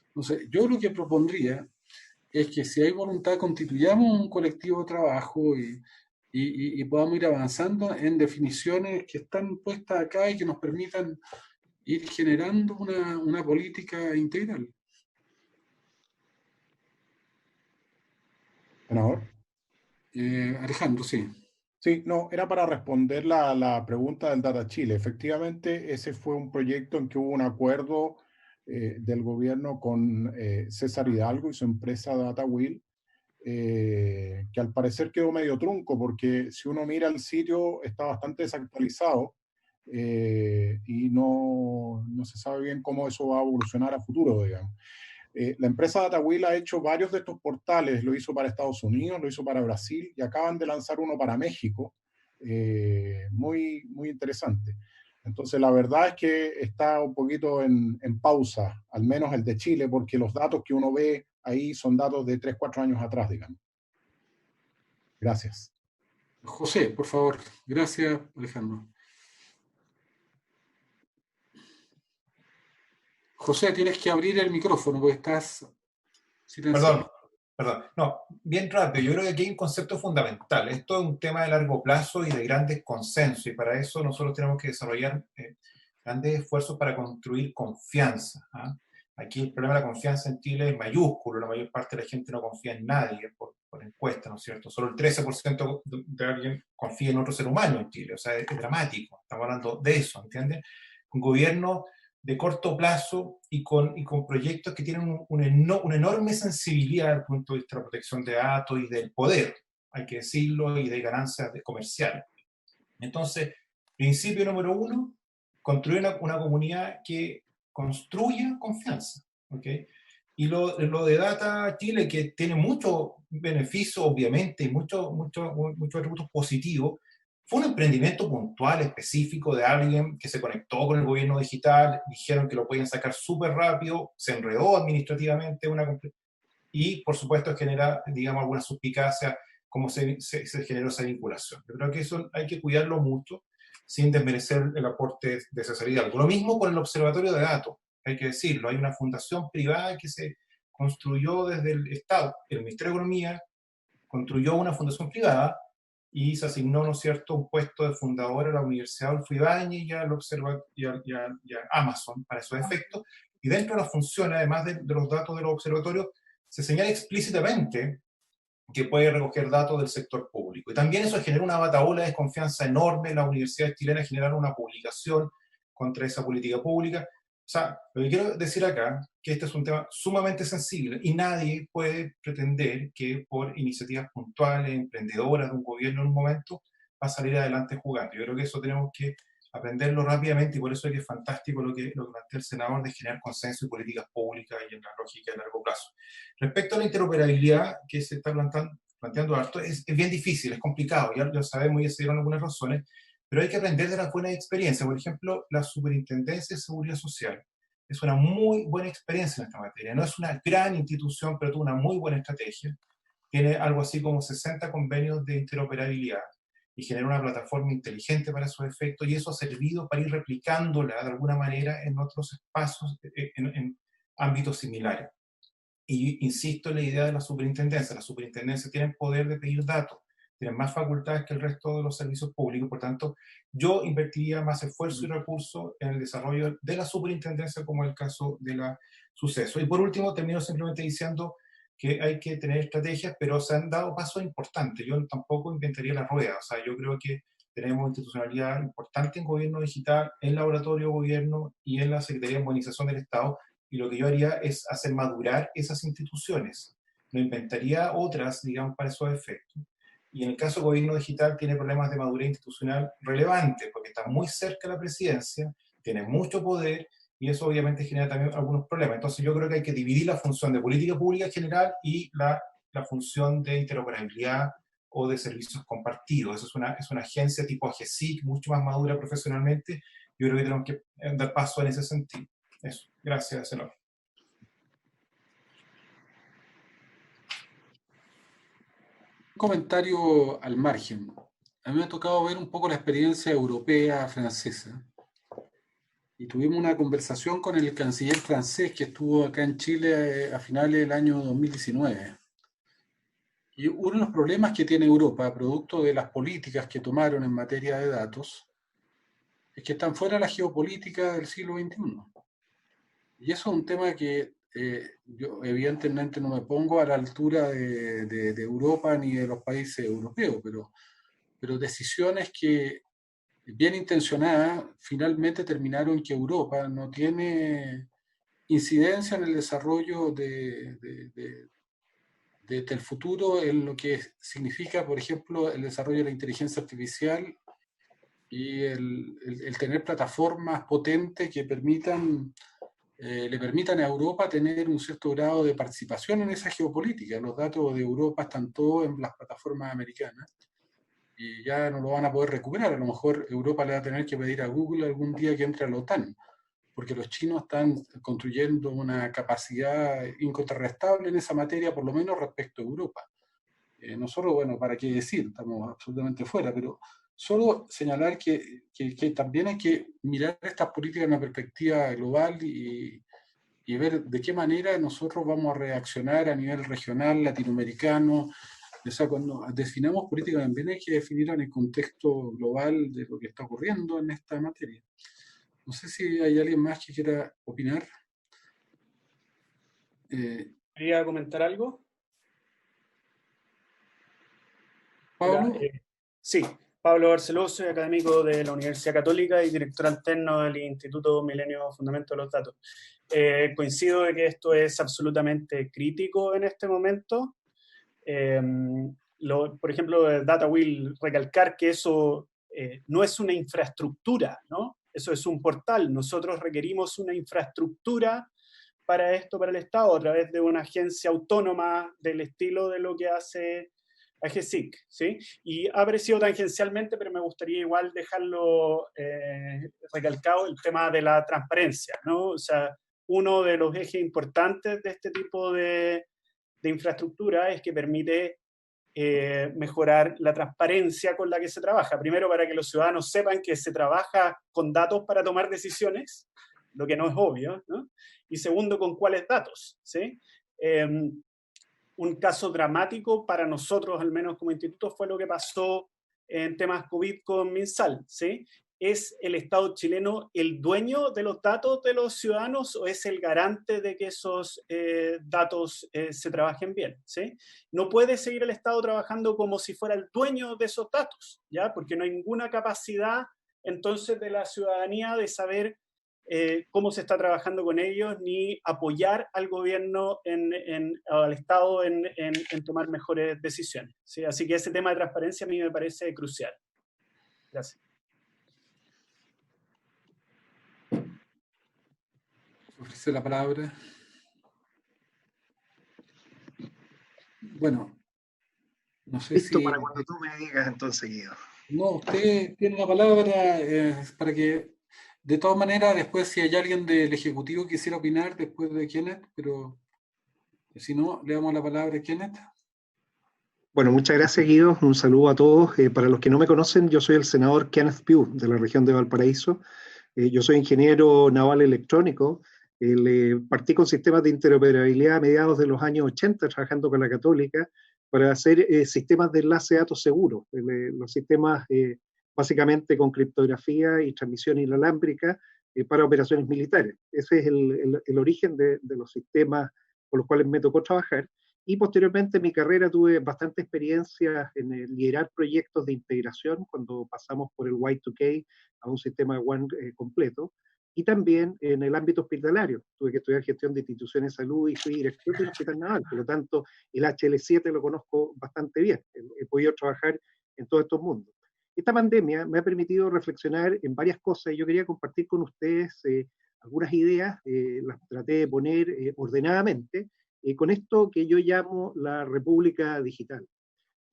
Entonces, yo lo que propondría es que si hay voluntad constituyamos un colectivo de trabajo y podamos ir avanzando en definiciones que están puestas acá y que nos permitan ir generando una política integral. Senador. Alejandro, sí. Sí, no, era para responder la pregunta del Data Chile. Efectivamente, ese fue un proyecto en que hubo un acuerdo del gobierno con César Hidalgo y su empresa DataWheel, que al parecer quedó medio trunco, porque si uno mira el sitio está bastante desactualizado y no se sabe bien cómo eso va a evolucionar a futuro, digamos. La empresa DataWheel ha hecho varios de estos portales, lo hizo para Estados Unidos, lo hizo para Brasil y acaban de lanzar uno para México, muy, muy interesante. Entonces la verdad es que está un poquito en pausa, al menos el de Chile, porque los datos que uno ve ahí son datos de 3, 4 años atrás, digamos. Gracias. José, por favor. Gracias, Alejandro. José, tienes que abrir el micrófono porque estás silenciado. Perdón. No, bien rápido. Yo creo que aquí hay un concepto fundamental. Esto es un tema de largo plazo y de grandes consensos. Y para eso nosotros tenemos que desarrollar grandes esfuerzos para construir confianza. Aquí el problema de la confianza en Chile es mayúsculo. La mayor parte de la gente no confía en nadie por encuesta, ¿no es cierto? Solo el 13% de alguien confía en otro ser humano en Chile. O sea, es dramático. Estamos hablando de eso, ¿entiendes? Un gobierno de corto plazo y con proyectos que tienen una enorme sensibilidad desde el punto de vista de la protección de datos y del poder, hay que decirlo, y de ganancias comerciales. Entonces, principio número 1, construir una comunidad que construya confianza, ¿ok? Y lo de Data Chile, que tiene muchos beneficios, obviamente, y muchos atributos positivos, fue un emprendimiento puntual, específico, de alguien que se conectó con el gobierno digital, dijeron que lo podían sacar súper rápido, se enredó administrativamente, y por supuesto genera, digamos, alguna suspicacia cómo se generó esa vinculación. Yo creo que eso hay que cuidarlo mucho, sin desmerecer el aporte de César Hidalgo. Lo mismo con el Observatorio de Datos, hay que decirlo, hay una fundación privada que se construyó desde el Estado, el Ministerio de Economía construyó una fundación privada, y se asignó, ¿no es cierto?, un puesto de fundador a la Universidad Adolfo Ibáñez y a Amazon para esos efectos. Y dentro de las funciones, además de los datos de los observatorios, se señala explícitamente que puede recoger datos del sector público. Y también eso genera una batahola de desconfianza enorme en las universidades chilenas, generaron una publicación contra esa política pública. O sea, lo que quiero decir acá, que este es un tema sumamente sensible y nadie puede pretender que por iniciativas puntuales, emprendedoras de un gobierno en un momento, va a salir adelante jugando. Yo creo que eso tenemos que aprenderlo rápidamente y por eso es que es fantástico lo que plantea el senador de generar consenso y políticas públicas y en la lógica de largo plazo. Respecto a la interoperabilidad que se está planteando harto, es bien difícil, es complicado, ya lo sabemos y se dieron algunas razones, pero hay que aprender de las buenas experiencias. Por ejemplo, la Superintendencia de Seguridad Social es una muy buena experiencia en esta materia. No es una gran institución, pero tuvo una muy buena estrategia. Tiene algo así como 60 convenios de interoperabilidad y genera una plataforma inteligente para esos efectos, y eso ha servido para ir replicándola de alguna manera en otros espacios, en ámbitos similares. Y insisto en la idea de la superintendencia. La superintendencia tiene el poder de pedir datos, tienen más facultades que el resto de los servicios públicos, por tanto, yo invertiría más esfuerzo y recursos en el desarrollo de la superintendencia, como el caso de la Suceso. Y por último, termino simplemente diciendo, que hay que tener estrategias, pero se han dado pasos importantes. Yo tampoco inventaría la rueda. O sea, yo creo que tenemos institucionalidad importante en gobierno digital, en laboratorio de gobierno y en la Secretaría de Modernización del Estado, y lo que yo haría es hacer madurar esas instituciones. No inventaría otras, digamos, para esos efectos. Y en el caso del gobierno digital tiene problemas de madurez institucional relevantes, porque está muy cerca de la presidencia, tiene mucho poder, y eso obviamente genera también algunos problemas. Entonces yo creo que hay que dividir la función de política pública general y la función de interoperabilidad o de servicios compartidos. Eso es una agencia tipo AGESIC, mucho más madura profesionalmente. Yo creo que tenemos que dar paso en ese sentido. Eso. Gracias, senador. Un comentario al margen. A mí me ha tocado ver un poco la experiencia europea, francesa. Y tuvimos una conversación con el canciller francés que estuvo acá en Chile a finales del año 2019. Y uno de los problemas que tiene Europa, producto de las políticas que tomaron en materia de datos, es que están fuera de la geopolítica del siglo XXI. Y eso es un tema que yo evidentemente no me pongo a la altura de Europa ni de los países europeos, pero decisiones que, bien intencionadas, finalmente terminaron que Europa no tiene incidencia en el desarrollo del futuro, en lo que significa, por ejemplo, el desarrollo de la inteligencia artificial y el tener plataformas potentes que le permitan a Europa tener un cierto grado de participación en esa geopolítica. Los datos de Europa están todos en las plataformas americanas y ya no lo van a poder recuperar. A lo mejor Europa le va a tener que pedir a Google algún día que entre a la OTAN, porque los chinos están construyendo una capacidad incontrastable en esa materia, por lo menos respecto a Europa. Nosotros, bueno, para qué decir, estamos absolutamente fuera, pero solo señalar que también hay que mirar estas políticas en una perspectiva global y ver de qué manera nosotros vamos a reaccionar a nivel regional, latinoamericano. O sea, cuando definamos políticas también hay que definir en el contexto global de lo que está ocurriendo en esta materia. No sé si hay alguien más que quiera opinar. ¿Quería comentar algo? Pablo. Sí, Pablo Barceló, soy académico de la Universidad Católica y director alterno del Instituto Milenio Fundamento de los Datos. Coincido de que esto es absolutamente crítico en este momento. Por ejemplo, DataWheel, recalcar que eso no es una infraestructura, ¿no? Eso es un portal. Nosotros requerimos una infraestructura para esto, para el Estado, a través de una agencia autónoma del estilo de lo que hace AGESIC, ¿sí? Y ha aparecido tangencialmente, pero me gustaría igual dejarlo recalcado, el tema de la transparencia, ¿no? O sea, uno de los ejes importantes de este tipo de infraestructura es que permite mejorar la transparencia con la que se trabaja. Primero, para que los ciudadanos sepan que se trabaja con datos para tomar decisiones, lo que no es obvio, ¿no? Y segundo, con cuáles datos, ¿sí? Un caso dramático para nosotros, al menos como instituto, fue lo que pasó en temas COVID con MinSal, ¿sí? ¿Es el Estado chileno el dueño de los datos de los ciudadanos o es el garante de que esos datos se trabajen bien, ¿sí? No puede seguir el Estado trabajando como si fuera el dueño de esos datos, ¿ya? Porque no hay ninguna capacidad, entonces, de la ciudadanía de saber cómo se está trabajando con ellos, ni apoyar al gobierno, al Estado en tomar mejores decisiones, ¿sí? Así que ese tema de transparencia a mí me parece crucial. Gracias. Ofrece la palabra. Bueno, no sé Listo si... para cuando tú me digas, entonces, Guido. No, usted tiene la palabra para que, de todas maneras, después si hay alguien del Ejecutivo que quisiera opinar después de Kenneth, pero si no, le damos la palabra a Kenneth. Bueno, muchas gracias, Guido. Un saludo a todos. Para los que no me conocen, yo soy el senador Kenneth Pugh, de la región de Valparaíso. Yo soy ingeniero naval electrónico. Partí con sistemas de interoperabilidad a mediados de los años 80, trabajando con la Católica, para hacer sistemas de enlace de datos seguros. Los sistemas básicamente con criptografía y transmisión inalámbrica para operaciones militares. Ese es el origen de los sistemas con los cuales me tocó trabajar. Y posteriormente en mi carrera tuve bastante experiencia en liderar proyectos de integración cuando pasamos por el Y2K a un sistema One completo. Y también en el ámbito hospitalario. Tuve que estudiar gestión de instituciones de salud y fui director de un hospital naval. Por lo tanto, el HL7 lo conozco bastante bien. He podido trabajar en todos estos mundos. Esta pandemia me ha permitido reflexionar en varias cosas y yo quería compartir con ustedes algunas ideas, las traté de poner ordenadamente, con esto que yo llamo la República Digital.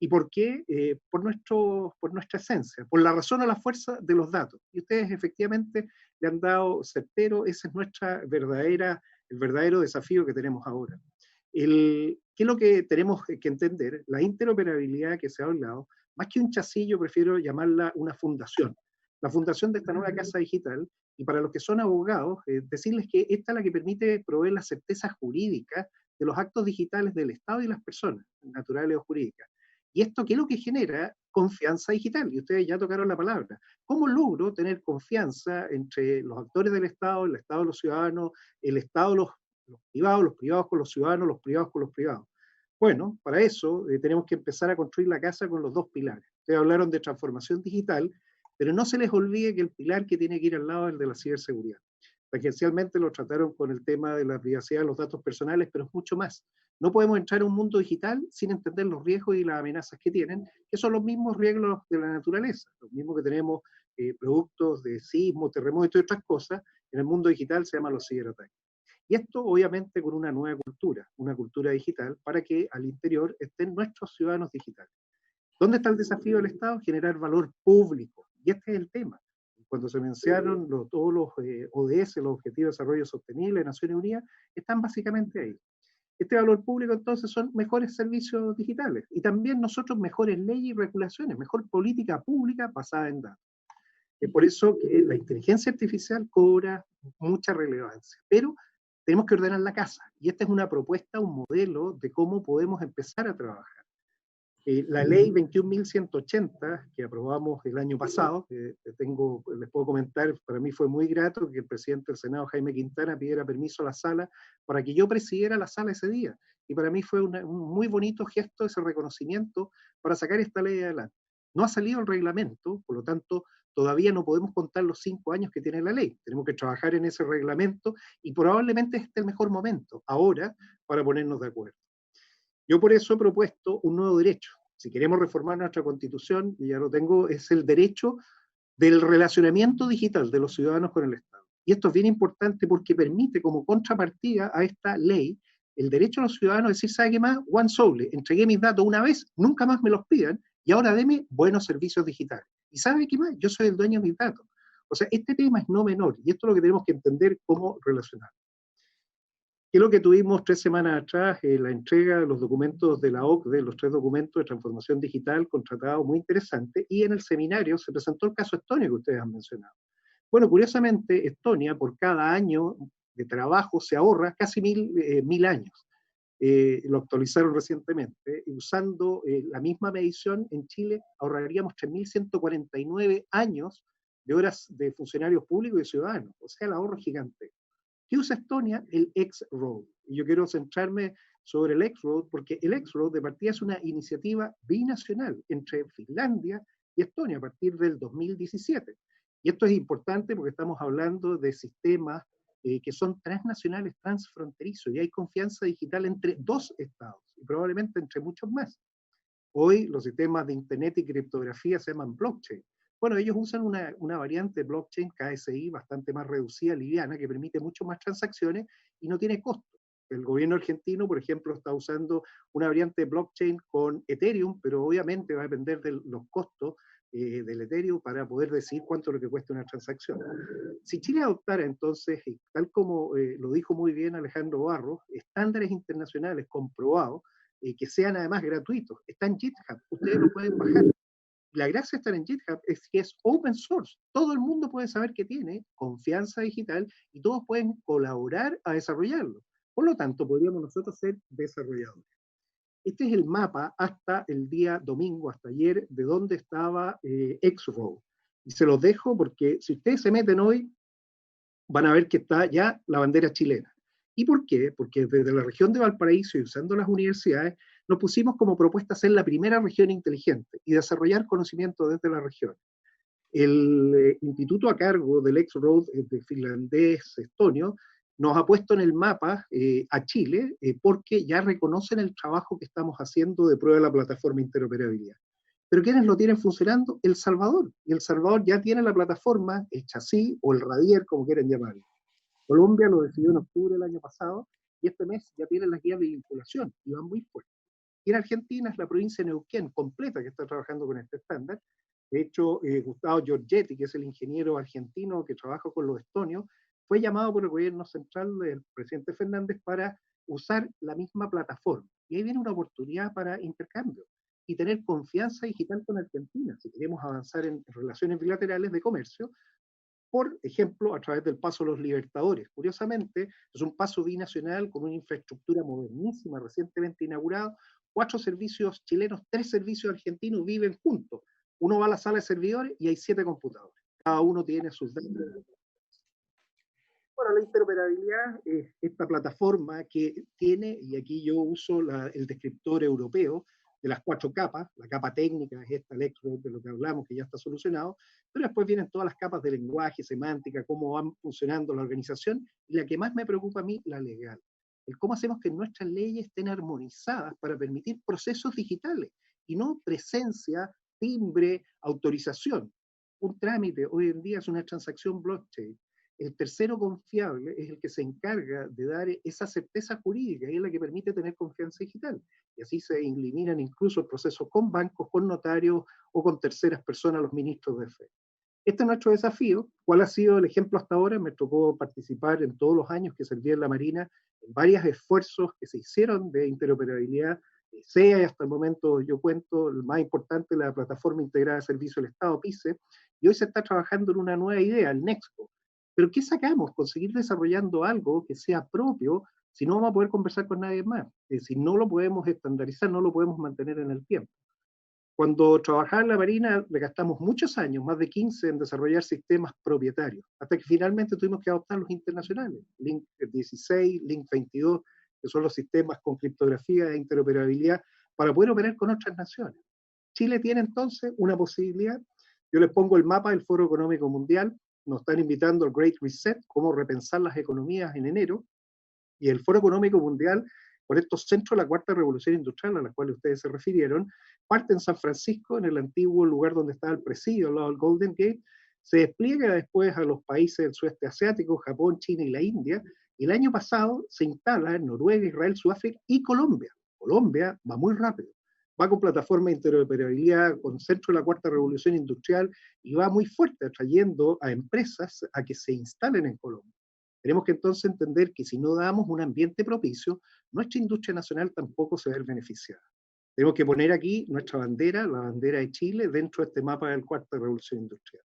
¿Y por qué? Por nuestra esencia, por la razón o la fuerza de los datos. Y ustedes efectivamente le han dado certero, ese es el verdadero desafío que tenemos ahora. ¿Qué es lo que tenemos que entender? La interoperabilidad que se ha hablado, más que un chasis, yo prefiero llamarla una fundación. La fundación de esta nueva casa digital, y para los que son abogados, decirles que esta es la que permite proveer la certeza jurídica de los actos digitales del Estado y las personas, naturales o jurídicas. ¿Y esto qué es lo que genera? Confianza digital. Y ustedes ya tocaron la palabra. ¿Cómo logro tener confianza entre los actores del Estado, el Estado de los ciudadanos, el Estado los privados con los ciudadanos, los privados con los privados? Bueno, para eso tenemos que empezar a construir la casa con los dos pilares. Ustedes hablaron de transformación digital, pero no se les olvide que el pilar que tiene que ir al lado es el de la ciberseguridad. Tangencialmente lo trataron con el tema de la privacidad de los datos personales, pero es mucho más. No podemos entrar a un mundo digital sin entender los riesgos y las amenazas que tienen, que son los mismos riesgos de la naturaleza, los mismos que tenemos productos de sismo, terremotos y otras cosas. En el mundo digital se llaman los ciberataques. Y esto obviamente con una nueva cultura, una cultura digital, para que al interior estén nuestros ciudadanos digitales. ¿Dónde está el desafío del Estado? Generar valor público. Y este es el tema. Cuando se mencionaron todos los ODS, los Objetivos de Desarrollo Sostenible de Naciones Unidas, están básicamente ahí. Este valor público entonces son mejores servicios digitales y también nosotros mejores leyes y regulaciones, mejor política pública basada en datos. Es por eso que la inteligencia artificial cobra mucha relevancia, pero tenemos que ordenar la casa y esta es una propuesta, un modelo de cómo podemos empezar a trabajar. La ley 21.180 que aprobamos el año pasado, les puedo comentar, para mí fue muy grato que el presidente del Senado, Jaime Quintana, pidiera permiso a la sala para que yo presidiera la sala ese día. Y para mí fue un muy bonito gesto, ese reconocimiento para sacar esta ley adelante. No ha salido el reglamento, por lo tanto, todavía no podemos contar los 5 años que tiene la ley. Tenemos que trabajar en ese reglamento y probablemente este es el mejor momento, ahora, para ponernos de acuerdo. Yo por eso he propuesto un nuevo derecho. Si queremos reformar nuestra Constitución, y ya lo tengo, es el derecho del relacionamiento digital de los ciudadanos con el Estado. Y esto es bien importante porque permite como contrapartida a esta ley el derecho a los ciudadanos a decir, ¿sabe qué más? One Soul, entregué mis datos una vez, nunca más me los pidan, y ahora deme buenos servicios digitales. ¿Y sabe qué más? Yo soy el dueño de mis datos. O sea, este tema es no menor, y esto es lo que tenemos que entender cómo relacionar. ¿Qué es lo que tuvimos 3 semanas atrás? La entrega de los documentos de la OCDE, los 3 documentos de transformación digital contratados, muy interesante, y en el seminario se presentó el caso Estonia que ustedes han mencionado. Bueno, curiosamente, Estonia por cada año de trabajo se ahorra casi 1000 años. Lo actualizaron recientemente, y usando la misma medición en Chile ahorraríamos 3.149 años de horas de funcionarios públicos y ciudadanos, o sea, el ahorro es gigante. ¿Qué usa Estonia? El X-Road. Y yo quiero centrarme sobre el X-Road porque el X-Road de partida es una iniciativa binacional entre Finlandia y Estonia a partir del 2017. Y esto es importante porque estamos hablando de sistemas que son transnacionales, transfronterizos, y hay confianza digital entre 2 estados, y probablemente entre muchos más. Hoy los sistemas de Internet y criptografía se llaman blockchain. Bueno, ellos usan una variante de blockchain KSI bastante más reducida, liviana, que permite mucho más transacciones y no tiene costo. El gobierno argentino, por ejemplo, está usando una variante de blockchain con Ethereum, pero obviamente va a depender de los costos del Ethereum para poder decidir cuánto es lo que cuesta una transacción. Si Chile adoptara entonces, tal como lo dijo muy bien Alejandro Barros, estándares internacionales comprobados, que sean además gratuitos, está en GitHub, ustedes lo pueden bajar. La gracia de estar en GitHub es que es open source. Todo el mundo puede saber que tiene confianza digital y todos pueden colaborar a desarrollarlo. Por lo tanto, podríamos nosotros ser desarrolladores. Este es el mapa hasta el día domingo, hasta ayer, de dónde estaba X-Road. Y se los dejo porque si ustedes se meten hoy, van a ver que está ya la bandera chilena. ¿Y por qué? Porque desde la región de Valparaíso y usando las universidades, nos pusimos como propuesta ser la primera región inteligente y desarrollar conocimiento desde la región. El instituto a cargo del X-Road de finlandés estonio nos ha puesto en el mapa a Chile porque ya reconocen el trabajo que estamos haciendo de prueba de la plataforma interoperabilidad. Pero ¿quiénes lo tienen funcionando? El Salvador. Y El Salvador ya tiene la plataforma, el chasis o el radier, como quieran llamarlo. Colombia lo decidió en octubre del año pasado y este mes ya tienen las guías de vinculación y van muy fuertes. Y en Argentina es la provincia de Neuquén completa que está trabajando con este estándar. De hecho, Gustavo Giorgetti, que es el ingeniero argentino que trabaja con los estonios, fue llamado por el gobierno central del presidente Fernández para usar la misma plataforma. Y ahí viene una oportunidad para intercambio y tener confianza digital con Argentina, si queremos avanzar en relaciones bilaterales de comercio, por ejemplo, a través del Paso de los Libertadores. Curiosamente, es un paso binacional con una infraestructura modernísima, recientemente inaugurado, 4 servicios chilenos, 3 servicios argentinos viven juntos. Uno va a la sala de servidores y hay 7 computadores. Cada uno tiene sus datos. Bueno, la interoperabilidad es esta plataforma que tiene, y aquí yo uso el descriptor europeo, de las 4 capas. La capa técnica es esta, de lo que hablamos, que ya está solucionado, pero después vienen todas las capas de lenguaje, semántica, cómo van funcionando la organización, y la que más me preocupa a mí, la legal. El cómo hacemos que nuestras leyes estén armonizadas para permitir procesos digitales, y no presencia, timbre, autorización. Un trámite hoy en día es una transacción blockchain. El tercero confiable es el que se encarga de dar esa certeza jurídica y es la que permite tener confianza digital. Y así se eliminan incluso procesos con bancos, con notarios o con terceras personas, los ministros de fe. Este es nuestro desafío. ¿Cuál ha sido el ejemplo hasta ahora? Me tocó participar en todos los años que serví en la Marina, en varios esfuerzos que se hicieron de interoperabilidad, sea y hasta el momento yo cuento, el más importante, la Plataforma Integrada de Servicio del Estado, PICE, y hoy se está trabajando en una nueva idea, el Nexco. Pero ¿qué sacamos? Conseguir desarrollando algo que sea propio, si no vamos a poder conversar con nadie más. Si no lo podemos estandarizar, no lo podemos mantener en el tiempo. Cuando trabajaba en la Marina, le gastamos muchos años, más de 15, en desarrollar sistemas propietarios, hasta que finalmente tuvimos que adoptar los internacionales, Link 16, Link 22, que son los sistemas con criptografía e interoperabilidad, para poder operar con otras naciones. Chile tiene entonces una posibilidad. Yo les pongo el mapa del Foro Económico Mundial. Nos están invitando al Great Reset, cómo repensar las economías en enero, y el Foro Económico Mundial, por estos centros de la Cuarta Revolución Industrial, a la cual ustedes se refirieron, parte en San Francisco, en el antiguo lugar donde estaba el presidio, al lado del Golden Gate, se despliega después a los países del sudeste asiático, Japón, China y la India, y el año pasado se instala en Noruega, Israel, Sudáfrica y Colombia. Colombia va muy rápido. Va con plataforma de interoperabilidad, con centro de la Cuarta Revolución Industrial, y va muy fuerte atrayendo a empresas a que se instalen en Colombia. Tenemos que entonces entender que si no damos un ambiente propicio, nuestra industria nacional tampoco se va a ver beneficiada. Tenemos que poner aquí nuestra bandera, la bandera de Chile, dentro de este mapa de la Cuarta Revolución Industrial.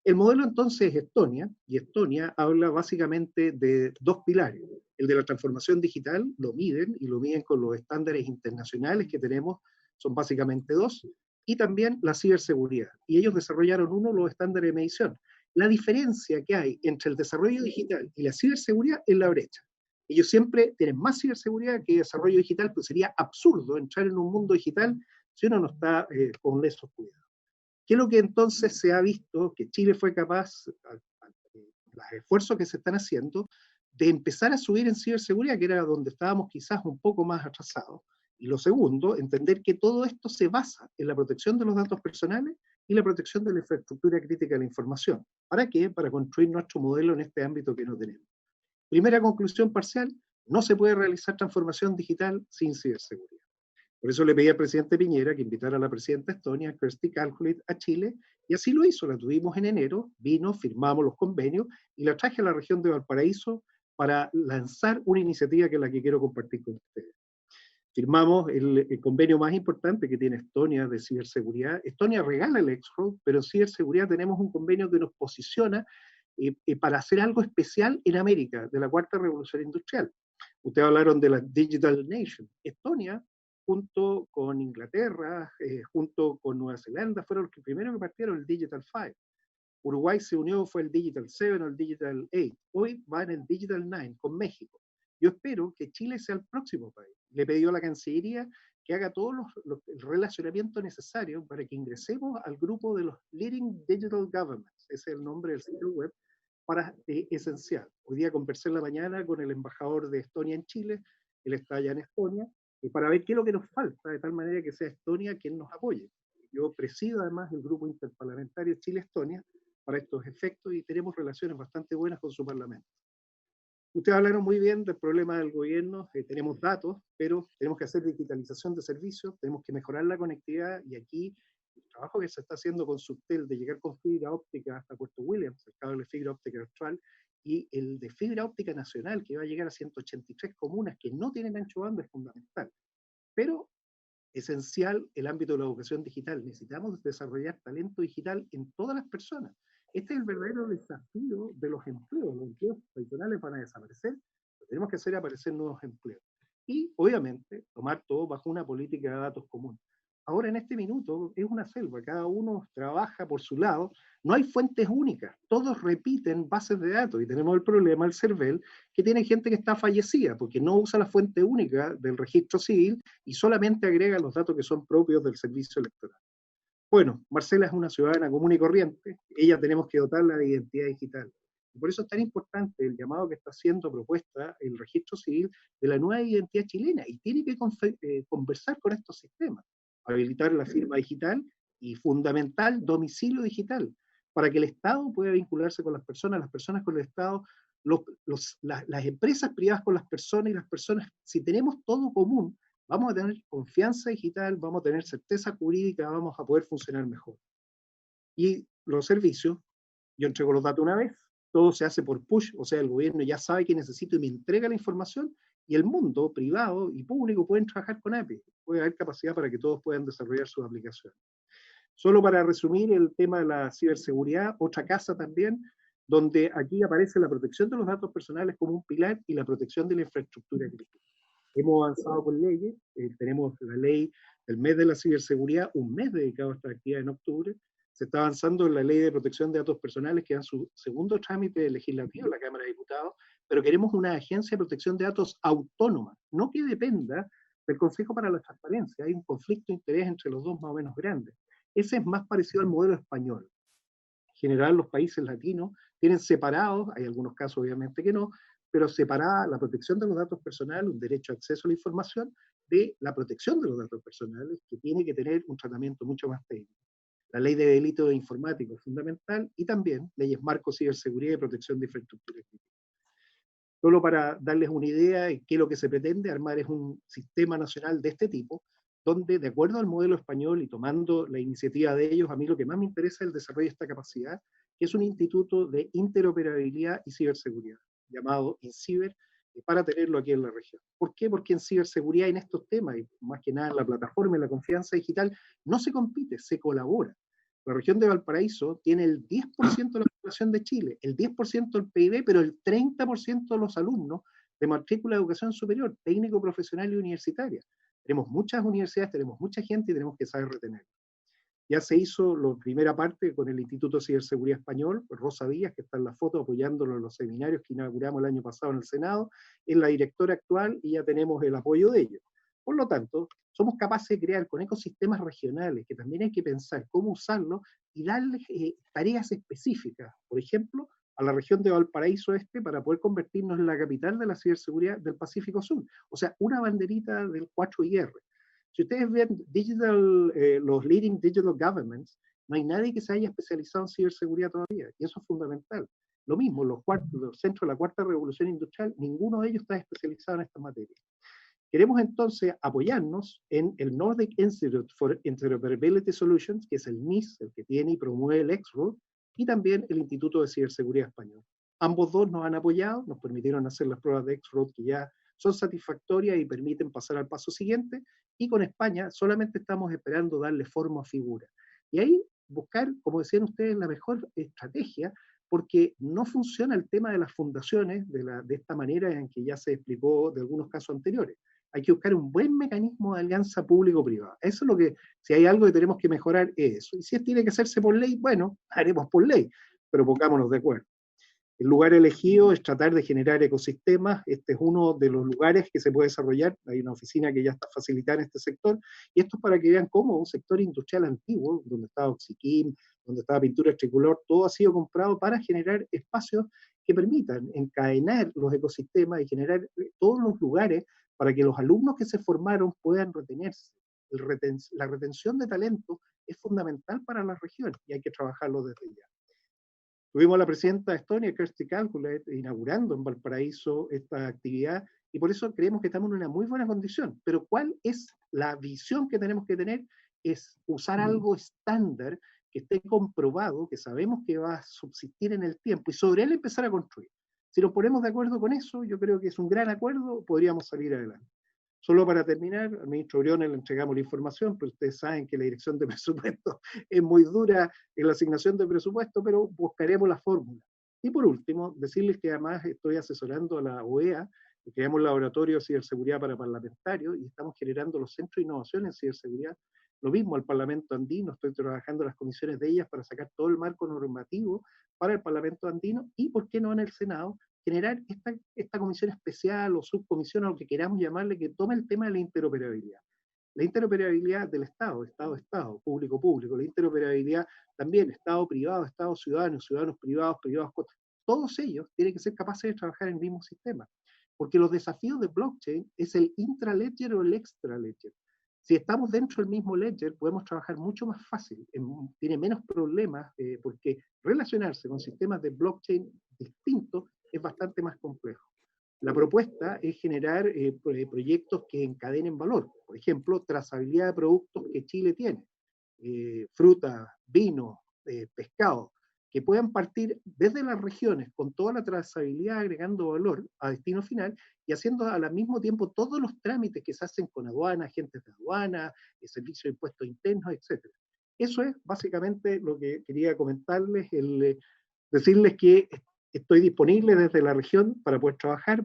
El modelo entonces es Estonia, y Estonia habla básicamente de 2 pilares. El de la transformación digital, lo miden, y lo miden con los estándares internacionales que tenemos, son básicamente 2, y también la ciberseguridad. Y ellos desarrollaron los estándares de medición. La diferencia que hay entre el desarrollo digital y la ciberseguridad es la brecha. Ellos siempre tienen más ciberseguridad que desarrollo digital, pues sería absurdo entrar en un mundo digital si uno no está con esos cuidados. ¿Qué es lo que entonces se ha visto? Que Chile fue capaz, los esfuerzos que se están haciendo, de empezar a subir en ciberseguridad, que era donde estábamos quizás un poco más atrasados. Y lo segundo, entender que todo esto se basa en la protección de los datos personales y la protección de la infraestructura crítica de la información. ¿Para qué? Para construir nuestro modelo en este ámbito que no tenemos. Primera conclusión parcial, no se puede realizar transformación digital sin ciberseguridad. Por eso le pedí al presidente Piñera que invitara a la presidenta Estonia, Kersti Kalkulit, a Chile, y así lo hizo. La tuvimos en enero, vino, firmamos los convenios, y la traje a la región de Valparaíso para lanzar una iniciativa que es la que quiero compartir con ustedes. Firmamos el convenio más importante que tiene Estonia de ciberseguridad. Estonia regala el X-Road, pero en ciberseguridad tenemos un convenio que nos posiciona para hacer algo especial en América, de la Cuarta Revolución Industrial. Ustedes hablaron de la Digital Nation. Estonia, junto con Inglaterra, junto con Nueva Zelanda, fueron los que primero que partieron el Digital 5. Uruguay se unió, fue el Digital 7 o el Digital 8. Hoy va en el Digital 9 con México. Yo espero que Chile sea el próximo país. Le he pedido a la Cancillería que haga todo el relacionamiento necesario para que ingresemos al grupo de los Leading Digital Governments, ese es el nombre del sitio web, para esencial. Hoy día conversé en la mañana con el embajador de Estonia en Chile, él está allá en Estonia, para ver qué es lo que nos falta, de tal manera que sea Estonia quien nos apoye. Yo presido además el grupo interparlamentario Chile-Estonia para estos efectos y tenemos relaciones bastante buenas con su parlamento. Ustedes hablaron muy bien del problema del gobierno, tenemos datos, pero tenemos que hacer digitalización de servicios, tenemos que mejorar la conectividad y aquí el trabajo que se está haciendo con Subtel de llegar con fibra óptica hasta Puerto Williams, el cable de fibra óptica austral, y el de fibra óptica nacional que va a llegar a 183 comunas que no tienen ancho banda es fundamental. Pero esencial el ámbito de la educación digital. Necesitamos desarrollar talento digital en todas las personas. Este es el verdadero desafío de los empleos. Los empleos tradicionales van a desaparecer, pero tenemos que hacer aparecer nuevos empleos. Y, obviamente, tomar todo bajo una política de datos común. Ahora, en este minuto, es una selva. Cada uno trabaja por su lado. No hay fuentes únicas. Todos repiten bases de datos. Y tenemos el problema del CERVEL, que tiene gente que está fallecida, porque no usa la fuente única del registro civil y solamente agrega los datos que son propios del servicio electoral. Bueno, Marcela es una ciudadana común y corriente, ella tenemos que dotarla de identidad digital. Y por eso es tan importante el llamado que está haciendo propuesta el registro civil de la nueva identidad chilena, y tiene que conversar con estos sistemas, habilitar la firma digital y fundamental domicilio digital, para que el Estado pueda vincularse con las personas con el Estado, las empresas privadas con las personas, y las personas, si tenemos todo común, vamos a tener confianza digital, vamos a tener certeza jurídica, vamos a poder funcionar mejor. Y los servicios, yo entrego los datos una vez, todo se hace por push, o sea, el gobierno ya sabe que necesito y me entrega la información, y el mundo privado y público pueden trabajar con API, puede haber capacidad para que todos puedan desarrollar sus aplicaciones. Solo para resumir el tema de la ciberseguridad, otra casa también, donde aquí aparece la protección de los datos personales como un pilar y la protección de la infraestructura crítica. Hemos avanzado con leyes, tenemos la ley del mes de la ciberseguridad, un mes dedicado a esta actividad en octubre. Se está avanzando en la ley de protección de datos personales, que da su segundo trámite legislativo en la Cámara de Diputados, pero queremos una agencia de protección de datos autónoma, no que dependa del Consejo para la Transparencia. Hay un conflicto de interés entre los dos más o menos grande. Ese es más parecido al modelo español. En general, los países latinos tienen separados, hay algunos casos obviamente que no, pero separada la protección de los datos personales, un derecho a acceso a la información, de la protección de los datos personales, que tiene que tener un tratamiento mucho más técnico. La ley de delitos informáticos es fundamental, y también leyes marco, ciberseguridad y protección de infraestructura crítica. Solo para darles una idea de qué es lo que se pretende armar es un sistema nacional de este tipo, donde, de acuerdo al modelo español y tomando la iniciativa de ellos, a mí lo que más me interesa es el desarrollo de esta capacidad, que es un instituto de interoperabilidad y ciberseguridad, llamado INCIBER, para tenerlo aquí en la región. ¿Por qué? Porque en ciberseguridad, en estos temas, y más que nada en la plataforma y la confianza digital, no se compite, se colabora. La región de Valparaíso tiene el 10% de la población de Chile, el 10% del PIB, pero el 30% de los alumnos de matrícula de educación superior, técnico, profesional y universitaria. Tenemos muchas universidades, tenemos mucha gente y tenemos que saber retener. Ya se hizo la primera parte con el Instituto de Ciberseguridad Español, Rosa Díaz, que está en la foto apoyándolo en los seminarios que inauguramos el año pasado en el Senado, es la directora actual y ya tenemos el apoyo de ellos. Por lo tanto, somos capaces de crear con ecosistemas regionales, que también hay que pensar cómo usarlos y darles tareas específicas. Por ejemplo, a la región de Valparaíso Este, para poder convertirnos en la capital de la ciberseguridad del Pacífico Sur. O sea, una banderita del 4IR. Si ustedes ven los leading digital governments, no hay nadie que se haya especializado en ciberseguridad todavía, y eso es fundamental. Lo mismo, los centros de la cuarta revolución industrial, ninguno de ellos está especializado en esta materia. Queremos entonces apoyarnos en el Nordic Institute for Interoperability Solutions, que es el NIS, el que tiene y promueve el XROAD, y también el Instituto de Ciberseguridad Español. Ambos dos nos han apoyado, nos permitieron hacer las pruebas de XROAD que ya son satisfactorias y permiten pasar al paso siguiente, y con España solamente estamos esperando darle forma a figura. Y ahí buscar, como decían ustedes, la mejor estrategia, porque no funciona el tema de las fundaciones de esta manera en que ya se explicó de algunos casos anteriores. Hay que buscar un buen mecanismo de alianza público-privada. Eso es lo que, si hay algo que tenemos que mejorar, es eso. Y si tiene que hacerse por ley, bueno, haremos por ley, pero pongámonos de acuerdo. El lugar elegido es tratar de generar ecosistemas. Este es uno de los lugares que se puede desarrollar. Hay una oficina que ya está facilitada en este sector. Y esto es para que vean cómo un sector industrial antiguo, donde estaba Oxiquim, donde estaba pintura tricolor, todo ha sido comprado para generar espacios que permitan encadenar los ecosistemas y generar todos los lugares para que los alumnos que se formaron puedan retenerse. La retención de talento es fundamental para la región y hay que trabajarlo desde ya. Tuvimos a la presidenta de Estonia, Kersti Kaljulaid, inaugurando en Valparaíso esta actividad y por eso creemos que estamos en una muy buena condición. Pero ¿cuál es la visión que tenemos que tener? Es usar algo estándar que esté comprobado, que sabemos que va a subsistir en el tiempo y sobre él empezar a construir. Si nos ponemos de acuerdo con eso, yo creo que es un gran acuerdo, podríamos salir adelante. Solo para terminar, al ministro Briones le entregamos la información, pero ustedes saben que la dirección de presupuesto es muy dura en la asignación de presupuesto, pero buscaremos la fórmula. Y por último, decirles que además estoy asesorando a la OEA, que creamos laboratorio de ciberseguridad para parlamentarios y estamos generando los centros de innovación en ciberseguridad. Lo mismo al Parlamento Andino, estoy trabajando en las comisiones de ellas para sacar todo el marco normativo para el Parlamento Andino y, ¿por qué no en el Senado? Generar esta comisión especial o subcomisión, o lo que queramos llamarle, que tome el tema de la interoperabilidad. La interoperabilidad del Estado, Estado-Estado, público-público, la interoperabilidad también, Estado-privado, Estado-ciudadano, ciudadanos-privados, privados-, todos ellos tienen que ser capaces de trabajar en el mismo sistema. Porque los desafíos de blockchain es el intraledger o el extraledger. Si estamos dentro del mismo ledger, podemos trabajar mucho más fácil, tiene menos problemas, porque relacionarse con sistemas de blockchain distintos es bastante más complejo. La propuesta es generar proyectos que encadenen valor. Por ejemplo, trazabilidad de productos que Chile tiene. Fruta, vino, pescado, que puedan partir desde las regiones con toda la trazabilidad agregando valor a destino final y haciendo al mismo tiempo todos los trámites que se hacen con aduana, agentes de aduana, servicio de impuestos internos, etc. Eso es básicamente lo que quería comentarles, decirles que estoy disponible desde la región para poder trabajar.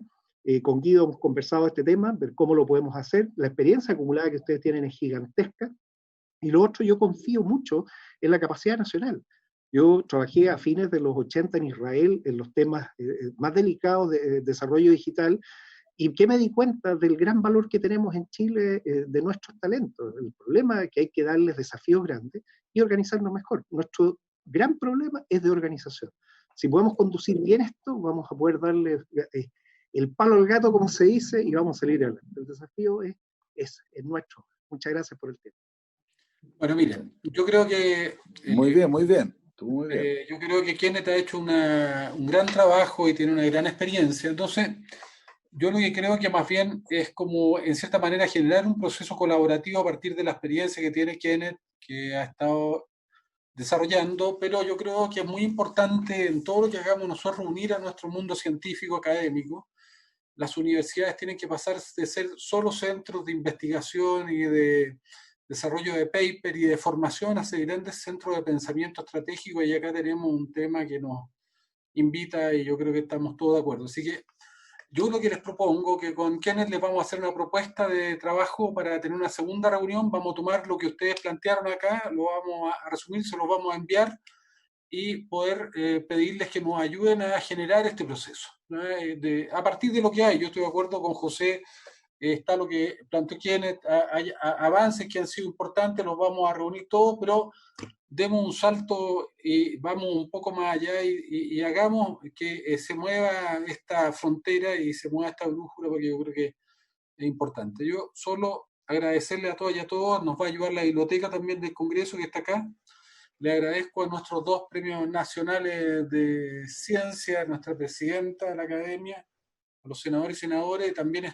Con Guido hemos conversado este tema, ver cómo lo podemos hacer. La experiencia acumulada que ustedes tienen es gigantesca. Y lo otro, yo confío mucho en la capacidad nacional. Yo trabajé a fines de los 80 en Israel en los temas más delicados de desarrollo digital, y que me di cuenta del gran valor que tenemos en Chile de nuestros talentos. El problema es que hay que darles desafíos grandes y organizarnos mejor. Nuestro gran problema es de organización. Si podemos conducir bien esto, vamos a poder darle el palo al gato, como se dice, y vamos a salir adelante. El desafío es nuestro. Muchas gracias por el tiempo. Bueno, miren, yo creo que... Muy bien, muy bien. Yo creo que Kenneth ha hecho un gran trabajo y tiene una gran experiencia. Entonces, yo lo que creo que más bien es como, en cierta manera, generar un proceso colaborativo a partir de la experiencia que tiene Kenneth, que ha estado desarrollando, pero yo creo que es muy importante en todo lo que hagamos nosotros reunir a nuestro mundo científico académico. Las universidades tienen que pasar de ser solo centros de investigación y de desarrollo de paper y de formación a ser grandes centros de pensamiento estratégico, y acá tenemos un tema que nos invita y yo creo que estamos todos de acuerdo. Así que yo lo que les propongo, que con Kenneth les vamos a hacer una propuesta de trabajo para tener una segunda reunión, vamos a tomar lo que ustedes plantearon acá, lo vamos a resumir, se los vamos a enviar y poder pedirles que nos ayuden a generar este proceso, ¿no? A partir de lo que hay. Yo estoy de acuerdo con José, está lo que planteó Kenneth, hay avances que han sido importantes, los vamos a reunir todos, pero demos un salto y vamos un poco más allá y hagamos que se mueva esta frontera y se mueva esta brújula, porque yo creo que es importante. Yo solo agradecerle a todas y a todos, nos va a ayudar la biblioteca también del Congreso que está acá. Le agradezco a nuestros 2 premios nacionales de ciencia, a nuestra presidenta de la academia, a los senadores y senadoras. También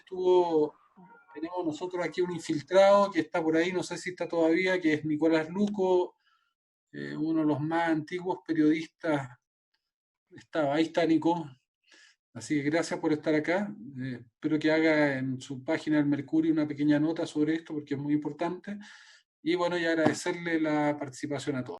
tenemos nosotros aquí un infiltrado que está por ahí, no sé si está todavía, que es Nicolás Luco, uno de los más antiguos periodistas. Ahí está Nico. Así que gracias por estar acá. Espero que haga en su página del Mercurio una pequeña nota sobre esto, porque es muy importante. Y bueno, y agradecerle la participación a todos.